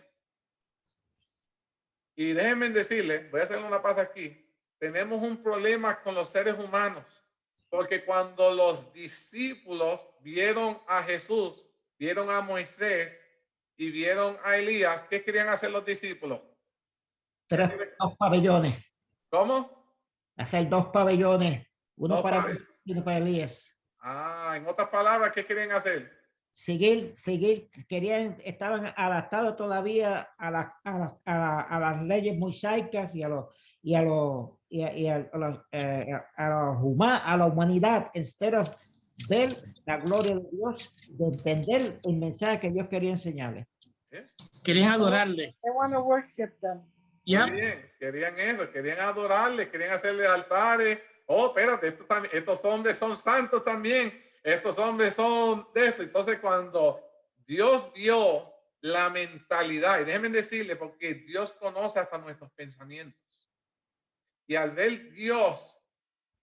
Speaker 1: Y déjenme decirles, voy a hacer una pausa aquí, tenemos un problema con los seres humanos, porque cuando los discípulos vieron a Jesús, vieron a Moisés y vieron a Elías, ¿qué querían hacer los discípulos?
Speaker 6: Dos pabellones.
Speaker 1: ¿Cómo?
Speaker 6: Hacer dos pabellones. Uno para Moisés y uno para Elías.
Speaker 1: Ah, en otras palabras, ¿qué querían hacer?
Speaker 6: Seguir, estaban adaptados todavía a las leyes mosaicas y a la humanidad, instead of ver la gloria de Dios, de entender el mensaje que Dios quería enseñarles.
Speaker 8: Querían adorarle.
Speaker 2: They want to worship them.
Speaker 8: Ya.
Speaker 1: Muy bien, querían eso, querían adorarle, querían hacerle altares. Oh, espérate, estos hombres son santos también. Estos hombres son de esto. Entonces, cuando Dios vio la mentalidad, y déjenme decirle, porque Dios conoce hasta nuestros pensamientos. Y al ver Dios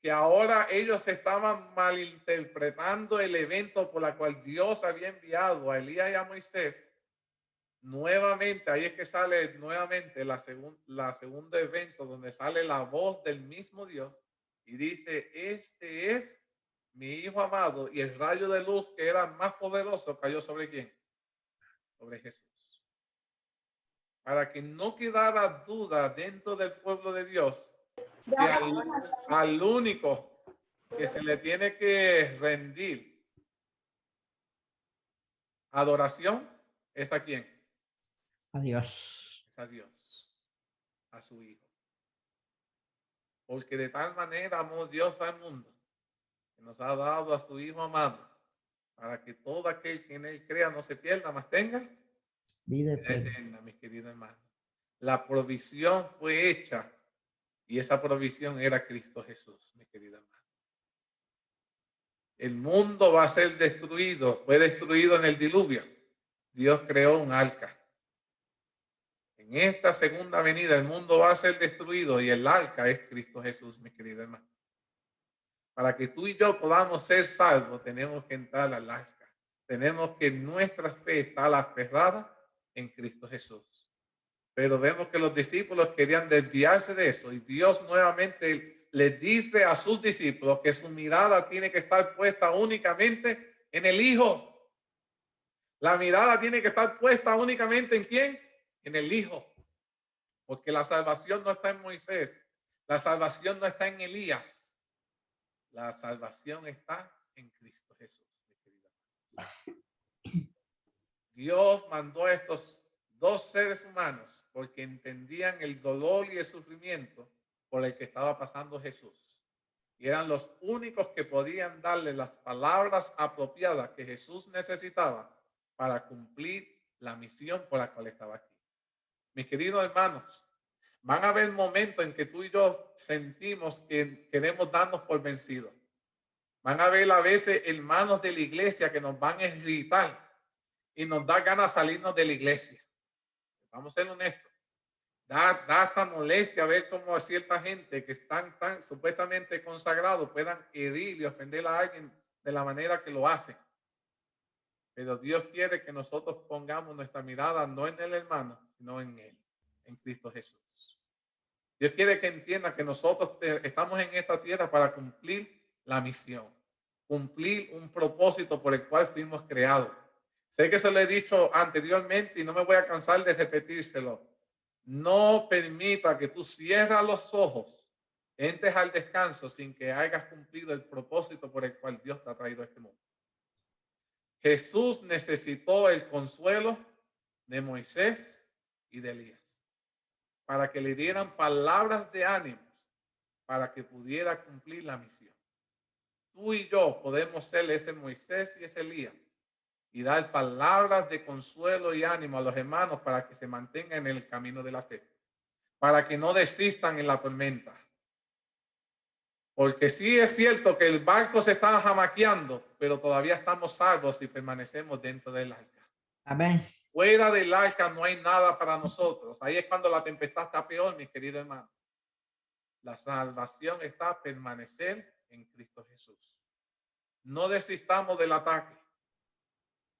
Speaker 1: que ahora ellos estaban malinterpretando el evento por la cual Dios había enviado a Elías y a Moisés, nuevamente, ahí es que sale nuevamente la segunda evento donde sale la voz del mismo Dios y dice, este es mi hijo amado, y el rayo de luz que era más poderoso cayó sobre quién? Sobre Jesús. Para que no quedara duda dentro del pueblo de Dios, que al único que se le tiene que rendir adoración es a quién?
Speaker 6: A Dios.
Speaker 1: Es a Dios, a su Hijo. Porque de tal manera amó Dios al mundo, que nos ha dado a su Hijo amado, para que todo aquel que en él crea no se pierda, mas tenga
Speaker 6: Vida
Speaker 1: vida
Speaker 6: eterna.
Speaker 1: eterna, mis queridos hermanos. La provisión fue hecha y esa provisión era Cristo Jesús, mis queridos hermanos. El mundo va a ser destruido, fue destruido en el diluvio. Dios creó un arca. En esta segunda venida el mundo va a ser destruido y el arca es Cristo Jesús, mis queridos hermanos. Para que tú y yo podamos ser salvos, tenemos que entrar al arca. Tenemos que nuestra fe está aferrada en Cristo Jesús. Pero vemos que los discípulos querían desviarse de eso y Dios nuevamente le dice a sus discípulos que su mirada tiene que estar puesta únicamente en el Hijo. La mirada tiene que estar puesta únicamente ¿en quién? En el Hijo. Porque la salvación no está en Moisés. La salvación no está en Elías. La salvación está en Cristo Jesús. Dios mandó a estos dos seres humanos porque entendían el dolor y el sufrimiento por el que estaba pasando Jesús. Y eran los únicos que podían darle las palabras apropiadas que Jesús necesitaba para cumplir la misión por la cual estaba aquí. Mis queridos hermanos, van a haber momentos en que tú y yo sentimos que queremos darnos por vencidos. Van a haber a veces hermanos de la iglesia que nos van a irritar y nos da ganas de salirnos de la iglesia. Vamos a ser honestos. Da hasta molestia ver cómo cierta gente que están tan supuestamente consagrados puedan herir y ofender a alguien de la manera que lo hacen. Pero Dios quiere que nosotros pongamos nuestra mirada no en el hermano, sino en Él, en Cristo Jesús. Dios quiere que entienda que nosotros estamos en esta tierra para cumplir la misión, cumplir un propósito por el cual fuimos creados. Sé que se lo he dicho anteriormente y no me voy a cansar de repetírselo. No permita que tú cierres los ojos, entres al descanso sin que hayas cumplido el propósito por el cual Dios te ha traído a este mundo. Jesús necesitó el consuelo de Moisés y de Elías para que le dieran palabras de ánimo para que pudiera cumplir la misión. Tú y yo podemos ser ese Moisés y ese Elías y dar palabras de consuelo y ánimo a los hermanos para que se mantengan en el camino de la fe, para que no desistan en la tormenta. Porque sí es cierto que el barco se está jamaqueando, pero todavía estamos salvos y permanecemos dentro del arca.
Speaker 6: Amén.
Speaker 1: Fuera del arca no hay nada para nosotros. Ahí es cuando la tempestad está peor, mis queridos hermanos. La salvación está a permanecer en Cristo Jesús. No desistamos del ataque.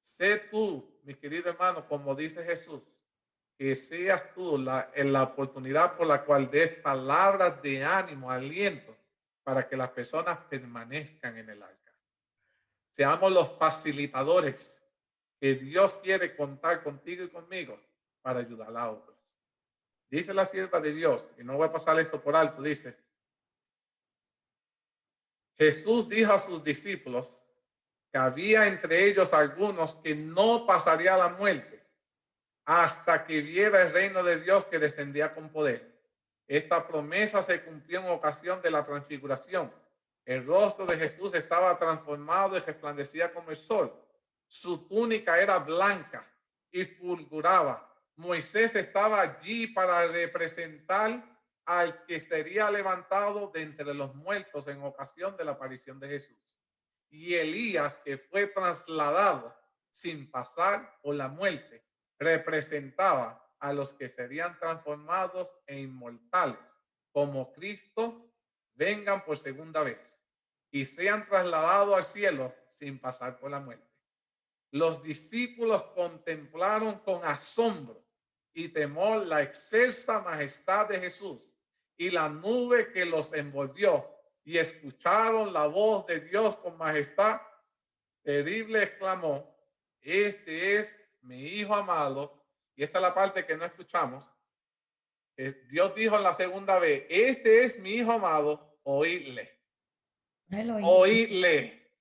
Speaker 1: Sé tú, mis queridos hermanos, como dice Jesús, que seas tú en la oportunidad por la cual des palabras de ánimo, aliento, para que las personas permanezcan en el arca. Seamos los facilitadores que Dios quiere contar contigo y conmigo para ayudar a otros. Dice la sierva de Dios, y no voy a pasar esto por alto, dice, Jesús dijo a sus discípulos que había entre ellos algunos que no pasaría la muerte hasta que viera el reino de Dios que descendía con poder. Esta promesa se cumplió en ocasión de la transfiguración. El rostro de Jesús estaba transformado y resplandecía como el sol. Su túnica era blanca y fulguraba. Moisés estaba allí para representar al que sería levantado de entre los muertos en ocasión de la aparición de Jesús. Y Elías, que fue trasladado sin pasar por la muerte, representaba a los que serían transformados e inmortales, como Cristo, vengan por segunda vez y sean trasladados al cielo sin pasar por la muerte. Los discípulos contemplaron con asombro y temor la excelsa majestad de Jesús y la nube que los envolvió, y escucharon la voz de Dios con majestad terrible, exclamó, este es mi Hijo amado. Y esta es la parte que no escuchamos. Dios dijo en la segunda vez, este es mi Hijo amado, oídle. Oídle.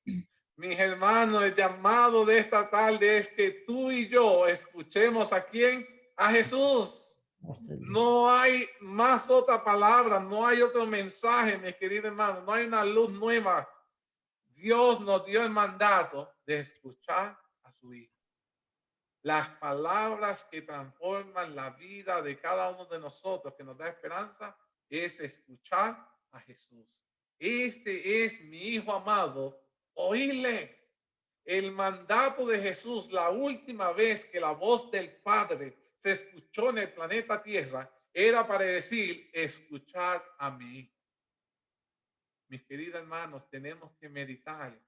Speaker 1: Mis hermanos, el llamado de esta tarde es que tú y yo escuchemos ¿a quién? A Jesús. No hay más otra palabra, no hay otro mensaje, mis queridos hermanos, no hay una luz nueva. Dios nos dio el mandato de escuchar a su Hijo. Las palabras que transforman la vida de cada uno de nosotros, que nos da esperanza, es escuchar a Jesús. Este es mi Hijo amado, oídle. El mandato de Jesús, la última vez que la voz del Padre se escuchó en el planeta Tierra, era para decir, escuchar a mi Hijo. Mis queridos hermanos, tenemos que meditar,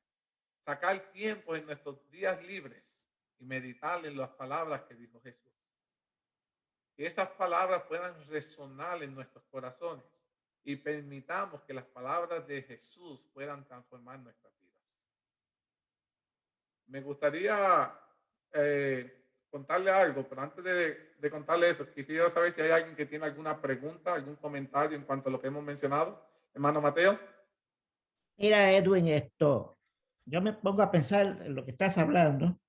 Speaker 1: sacar tiempo en nuestros días libres y meditar en las palabras que dijo Jesús. Que esas palabras puedan resonar en nuestros corazones y permitamos que las palabras de Jesús puedan transformar nuestras vidas. Me gustaría contarle algo, pero antes de contarle eso, quisiera saber si hay alguien que tiene alguna pregunta, algún comentario en cuanto a lo que hemos mencionado. Hermano Mateo.
Speaker 6: Mira, Edwin, yo me pongo a pensar en lo que estás hablando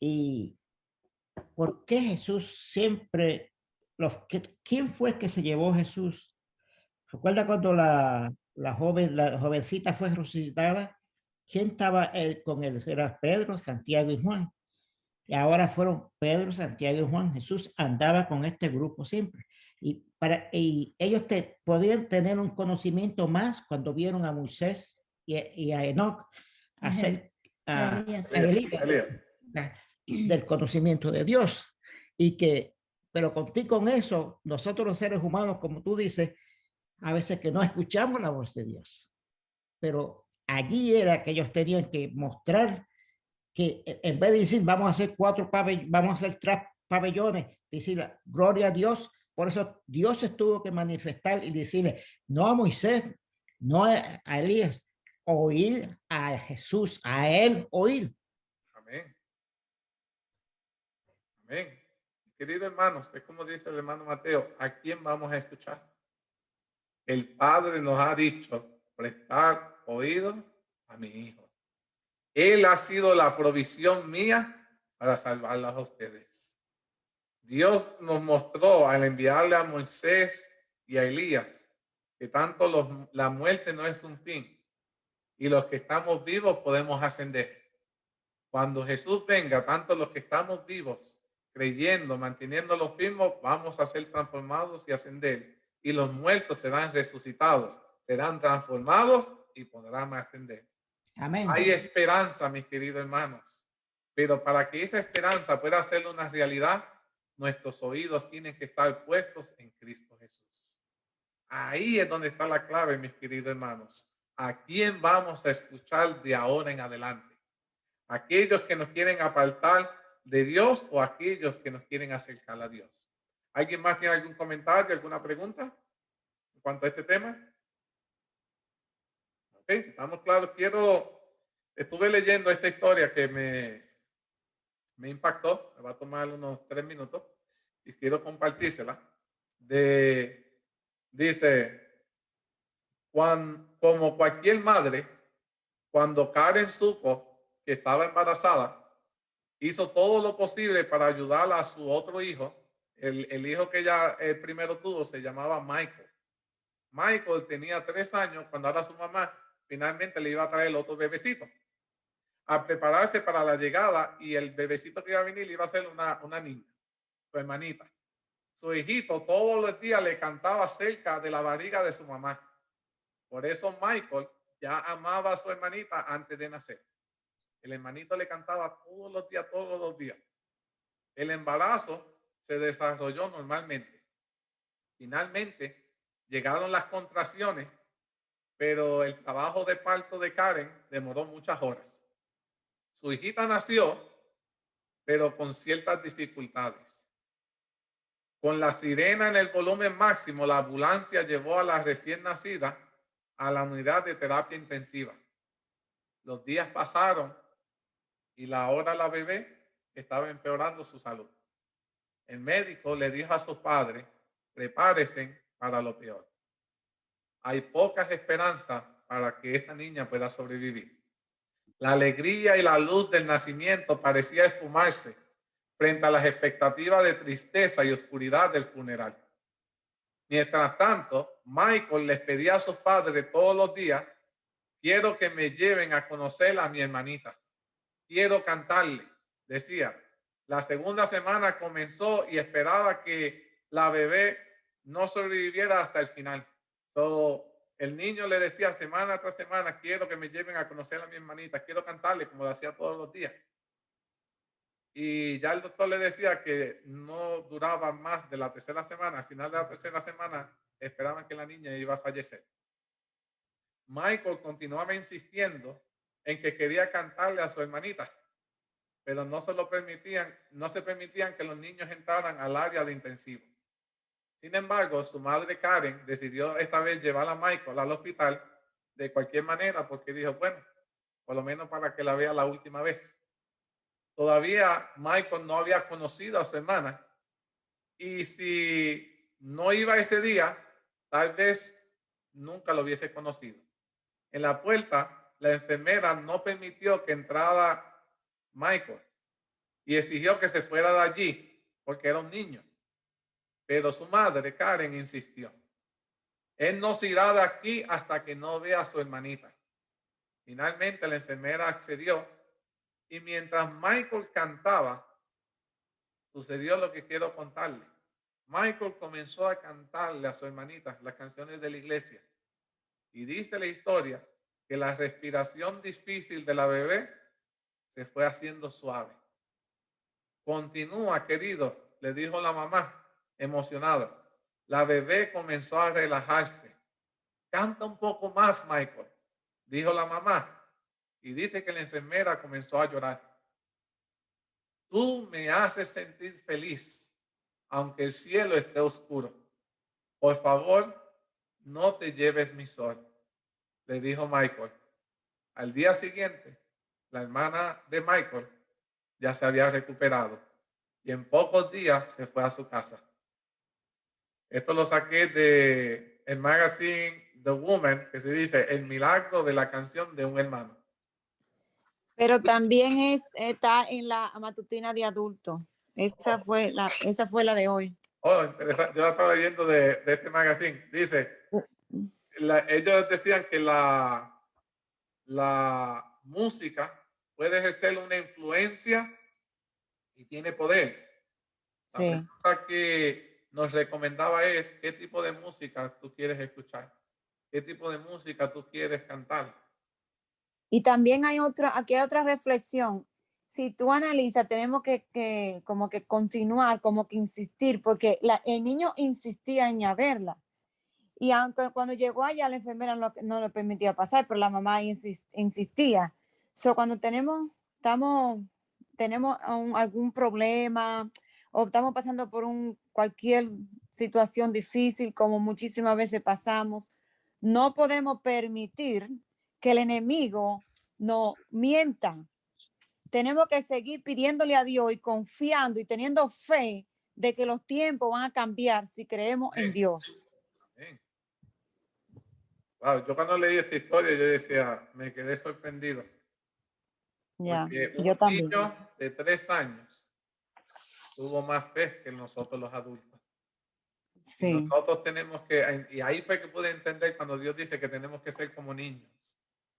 Speaker 6: y por qué Jesús siempre, ¿quién fue el que se llevó a Jesús? ¿Recuerda cuando la jovencita fue resucitada? ¿Quién estaba con él? Era Pedro, Santiago y Juan. Y ahora fueron Pedro, Santiago y Juan. Jesús andaba con este grupo siempre. Y ellos podían tener un conocimiento más cuando vieron a Moisés y a Enoch hacer a Elías del conocimiento de Dios. Pero contigo con eso, nosotros los seres humanos, como tú dices, a veces que no escuchamos la voz de Dios. Pero allí era que ellos tenían que mostrar que en vez de decir vamos a hacer vamos a hacer 3 pabellones, decir gloria a Dios. Por eso Dios se tuvo que manifestar y decirle no a Moisés, no a Elías, oír a Jesús, a él oír.
Speaker 1: Amén. Amén. Queridos hermanos, es como dice el hermano Mateo, ¿a quién vamos a escuchar? El Padre nos ha dicho prestar oído a mi Hijo. Él ha sido la provisión mía para salvarlas a ustedes. Dios nos mostró al enviarle a Moisés y a Elías que tanto la muerte no es un fin y los que estamos vivos podemos ascender. Cuando Jesús venga, tanto los que estamos vivos, creyendo, manteniéndolo firmes, vamos a ser transformados y ascender. Y los muertos serán resucitados, serán transformados y podrán ascender.
Speaker 6: Amén.
Speaker 1: Hay esperanza, mis queridos hermanos, pero para que esa esperanza pueda ser una realidad, nuestros oídos tienen que estar puestos en Cristo Jesús. Ahí es donde está la clave, mis queridos hermanos. ¿A quién vamos a escuchar de ahora en adelante? ¿Aquellos que nos quieren apartar de Dios o aquellos que nos quieren acercar a Dios? ¿Alguien más tiene algún comentario, alguna pregunta en cuanto a este tema? Ok, si estamos claros, estuve leyendo esta historia que me impactó, me va a tomar unos 3 minutos y quiero compartírsela. Dice, como cualquier madre, cuando Karen supo que estaba embarazada, hizo todo lo posible para ayudar a su otro hijo. El hijo que ella primero tuvo se llamaba Michael. Michael tenía 3 años cuando ahora su mamá finalmente le iba a traer el otro bebecito a prepararse para la llegada, y el bebecito que iba a venir iba a ser una niña, su hermanita. Su hijito todos los días le cantaba cerca de la barriga de su mamá. Por eso Michael ya amaba a su hermanita antes de nacer. El hermanito le cantaba todos los días. El embarazo se desarrolló normalmente. Finalmente llegaron las contracciones, pero el trabajo de parto de Karen demoró muchas horas. Su hijita nació, pero con ciertas dificultades. Con la sirena en el volumen máximo, la ambulancia llevó a la recién nacida a la unidad de terapia intensiva. Los días pasaron y la bebé estaba empeorando su salud. El médico le dijo a sus padres, prepárense para lo peor. Hay pocas esperanzas para que esta niña pueda sobrevivir. La alegría y la luz del nacimiento parecía esfumarse frente a las expectativas de tristeza y oscuridad del funeral. Mientras tanto, Michael les pedía a sus padres todos los días, quiero que me lleven a conocer a mi hermanita. Quiero cantarle, decía. La segunda semana comenzó y esperaba que la bebé no sobreviviera hasta el final. El niño le decía semana tras semana, quiero que me lleven a conocer a mi hermanita, quiero cantarle como lo hacía todos los días. Y ya el doctor le decía que no duraba más de la tercera semana. Al final de la tercera semana esperaban que la niña iba a fallecer. Michael continuaba insistiendo en que quería cantarle a su hermanita, pero no se permitían que los niños entraran al área de intensivo. Sin embargo, su madre Karen decidió esta vez llevar a Michael al hospital de cualquier manera porque dijo, bueno, por lo menos para que la vea la última vez. Todavía Michael no había conocido a su hermana y si no iba ese día, tal vez nunca lo hubiese conocido. En la puerta, la enfermera no permitió que entrara Michael y exigió que se fuera de allí porque era un niño. Pero su madre, Karen, insistió. Él no se irá de aquí hasta que no vea a su hermanita. Finalmente la enfermera accedió y mientras Michael cantaba, sucedió lo que quiero contarle. Michael comenzó a cantarle a su hermanita las canciones de la iglesia y dice la historia que la respiración difícil de la bebé se fue haciendo suave. Continúa, querido, le dijo la mamá, emocionada. La bebé comenzó a relajarse. Canta un poco más, Michael, dijo la mamá. Y dice que la enfermera comenzó a llorar. Tú me haces sentir feliz, aunque el cielo esté oscuro. Por favor, no te lleves mi sol, le dijo Michael. Al día siguiente, la hermana de Michael ya se había recuperado y en pocos días se fue a su casa. Esto lo saqué de el magazine The Woman, que se dice El milagro de la canción de un hermano.
Speaker 5: Pero también está en la matutina de adultos. Esa fue la de hoy.
Speaker 1: Oh, interesante. Yo la estaba leyendo de este magazine. Dice, ellos decían que la música puede ejercer una influencia y tiene poder. La
Speaker 5: Sí.
Speaker 1: pregunta que nos recomendaba es, ¿qué tipo de música tú quieres escuchar? ¿Qué tipo de música tú quieres cantar?
Speaker 5: Y también aquí hay otra reflexión. Si tú analizas, tenemos que como que continuar, como que insistir, porque el niño insistía en verla. Y aunque cuando llegó allá la enfermera no le permitía pasar, pero la mamá insistía. Cuando tenemos algún problema o estamos pasando por cualquier situación difícil, como muchísimas veces pasamos, no podemos permitir que el enemigo nos mienta. Tenemos que seguir pidiéndole a Dios y confiando y teniendo fe de que los tiempos van a cambiar si creemos en Dios.
Speaker 1: Amén. Wow, yo cuando leí esta historia yo decía, me quedé sorprendido.
Speaker 5: Ya,
Speaker 1: Porque
Speaker 5: yo
Speaker 1: un
Speaker 5: también.
Speaker 1: niño de 3 años tuvo más fe que nosotros los adultos. Y
Speaker 5: Sí.
Speaker 1: nosotros tenemos que, y ahí fue que pude entender cuando Dios dice que tenemos que ser como niños.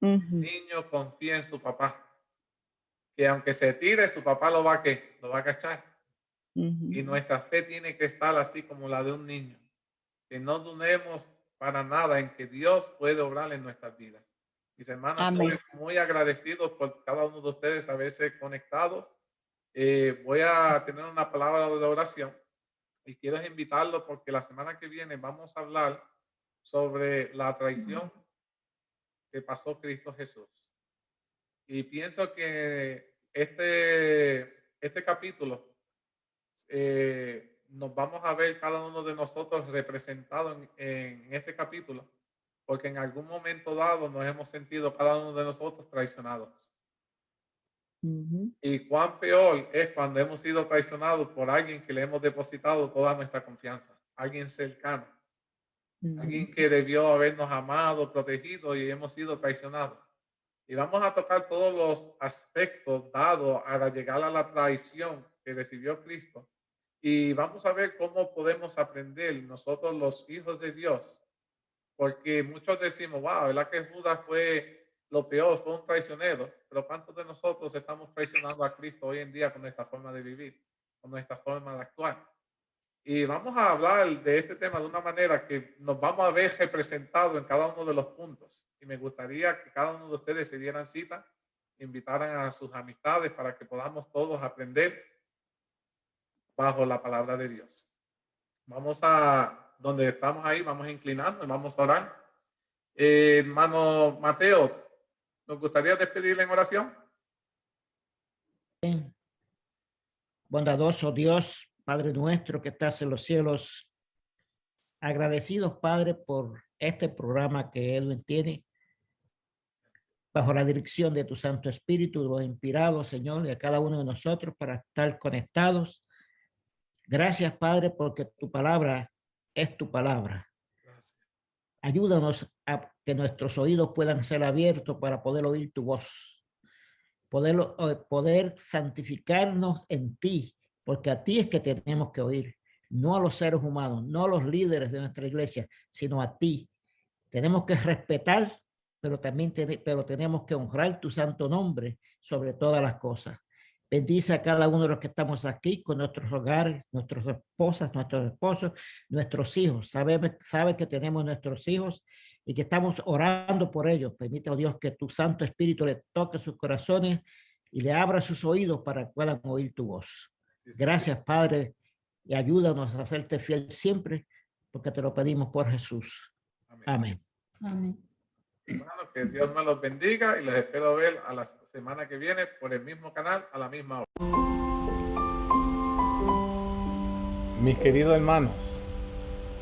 Speaker 1: Niño confía en su papá, que aunque se tire, su papá lo va a cachar. Y nuestra fe tiene que estar así como la de un niño, que no dudemos para nada en que Dios puede obrar en nuestras vidas. Mis hermanos,
Speaker 5: Amén.
Speaker 1: soy muy agradecido por cada uno de ustedes haberse conectados. Voy a tener una palabra de oración y quiero invitarlo porque la semana que viene vamos a hablar sobre la traición que pasó Cristo Jesús. Y pienso que este capítulo nos vamos a ver cada uno de nosotros representados en este capítulo, porque en algún momento dado nos hemos sentido cada uno de nosotros traicionados. Y cuán peor es cuando hemos sido traicionados por alguien que le hemos depositado toda nuestra confianza, alguien cercano, alguien que debió habernos amado, protegido y hemos sido traicionados. Y vamos a tocar todos los aspectos dados a llegar a la traición que recibió Cristo. Y vamos a ver cómo podemos aprender nosotros los hijos de Dios. Porque muchos decimos, wow, ¿verdad que Judas fue lo peor, fue un traicionero? Pero ¿cuántos de nosotros estamos traicionando a Cristo hoy en día con nuestra forma de vivir, con nuestra forma de actuar? Y vamos a hablar de este tema de una manera que nos vamos a ver representado en cada uno de los puntos. Y me gustaría que cada uno de ustedes se dieran cita, invitaran a sus amistades para que podamos todos aprender bajo la palabra de Dios. Vamos a, donde estamos ahí, vamos a inclinarnos, vamos a orar. Hermano Mateo, ¿nos gustaría despedirle en oración?
Speaker 6: Bondadoso Dios, Padre nuestro que estás en los cielos, agradecidos, Padre, por este programa que Edwin tiene, bajo la dirección de tu Santo Espíritu, los inspirados, Señor, y a cada uno de nosotros para estar conectados. Gracias, Padre, porque tu palabra es tu palabra.
Speaker 1: Gracias.
Speaker 6: Ayúdanos a que nuestros oídos puedan ser abiertos para poder oír tu voz, poder santificarnos en ti, porque a ti es que tenemos que oír, no a los seres humanos, no a los líderes de nuestra iglesia, sino a ti. Tenemos que respetar, pero también tenemos que honrar tu santo nombre sobre todas las cosas. Bendice a cada uno de los que estamos aquí con nuestros hogares, nuestras esposas, nuestros esposos, nuestros hijos. Sabe que tenemos nuestros hijos y que estamos orando por ellos. Permite, oh Dios, que tu Santo Espíritu le toque sus corazones y le abra sus oídos para que puedan oír tu voz. Gracias, Padre, y ayúdanos a hacerte fiel siempre, porque te lo pedimos por Jesús. Amén.
Speaker 3: Amén.
Speaker 1: Hermanos, que Dios me los bendiga y los espero ver a la semana que viene por el mismo canal a la misma hora. Mis queridos hermanos,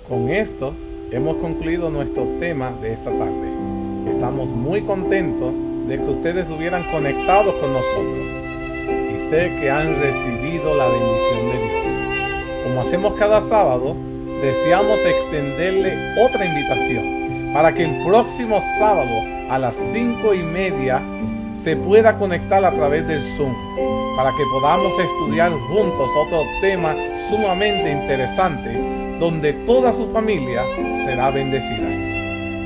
Speaker 1: con esto hemos concluido nuestro tema de esta tarde. Estamos muy contentos de que ustedes hubieran conectado con nosotros y sé que han recibido la bendición de Dios. Como hacemos cada sábado, deseamos extenderle otra invitación para que el próximo sábado a las 5:30 se pueda conectar a través del Zoom, para que podamos estudiar juntos otro tema sumamente interesante, donde toda su familia será bendecida.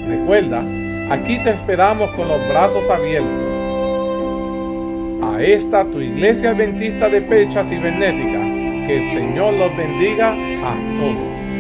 Speaker 1: Recuerda, aquí te esperamos con los brazos abiertos. A esta tu iglesia adventista de Pecha Cibernética, que el Señor los bendiga a todos.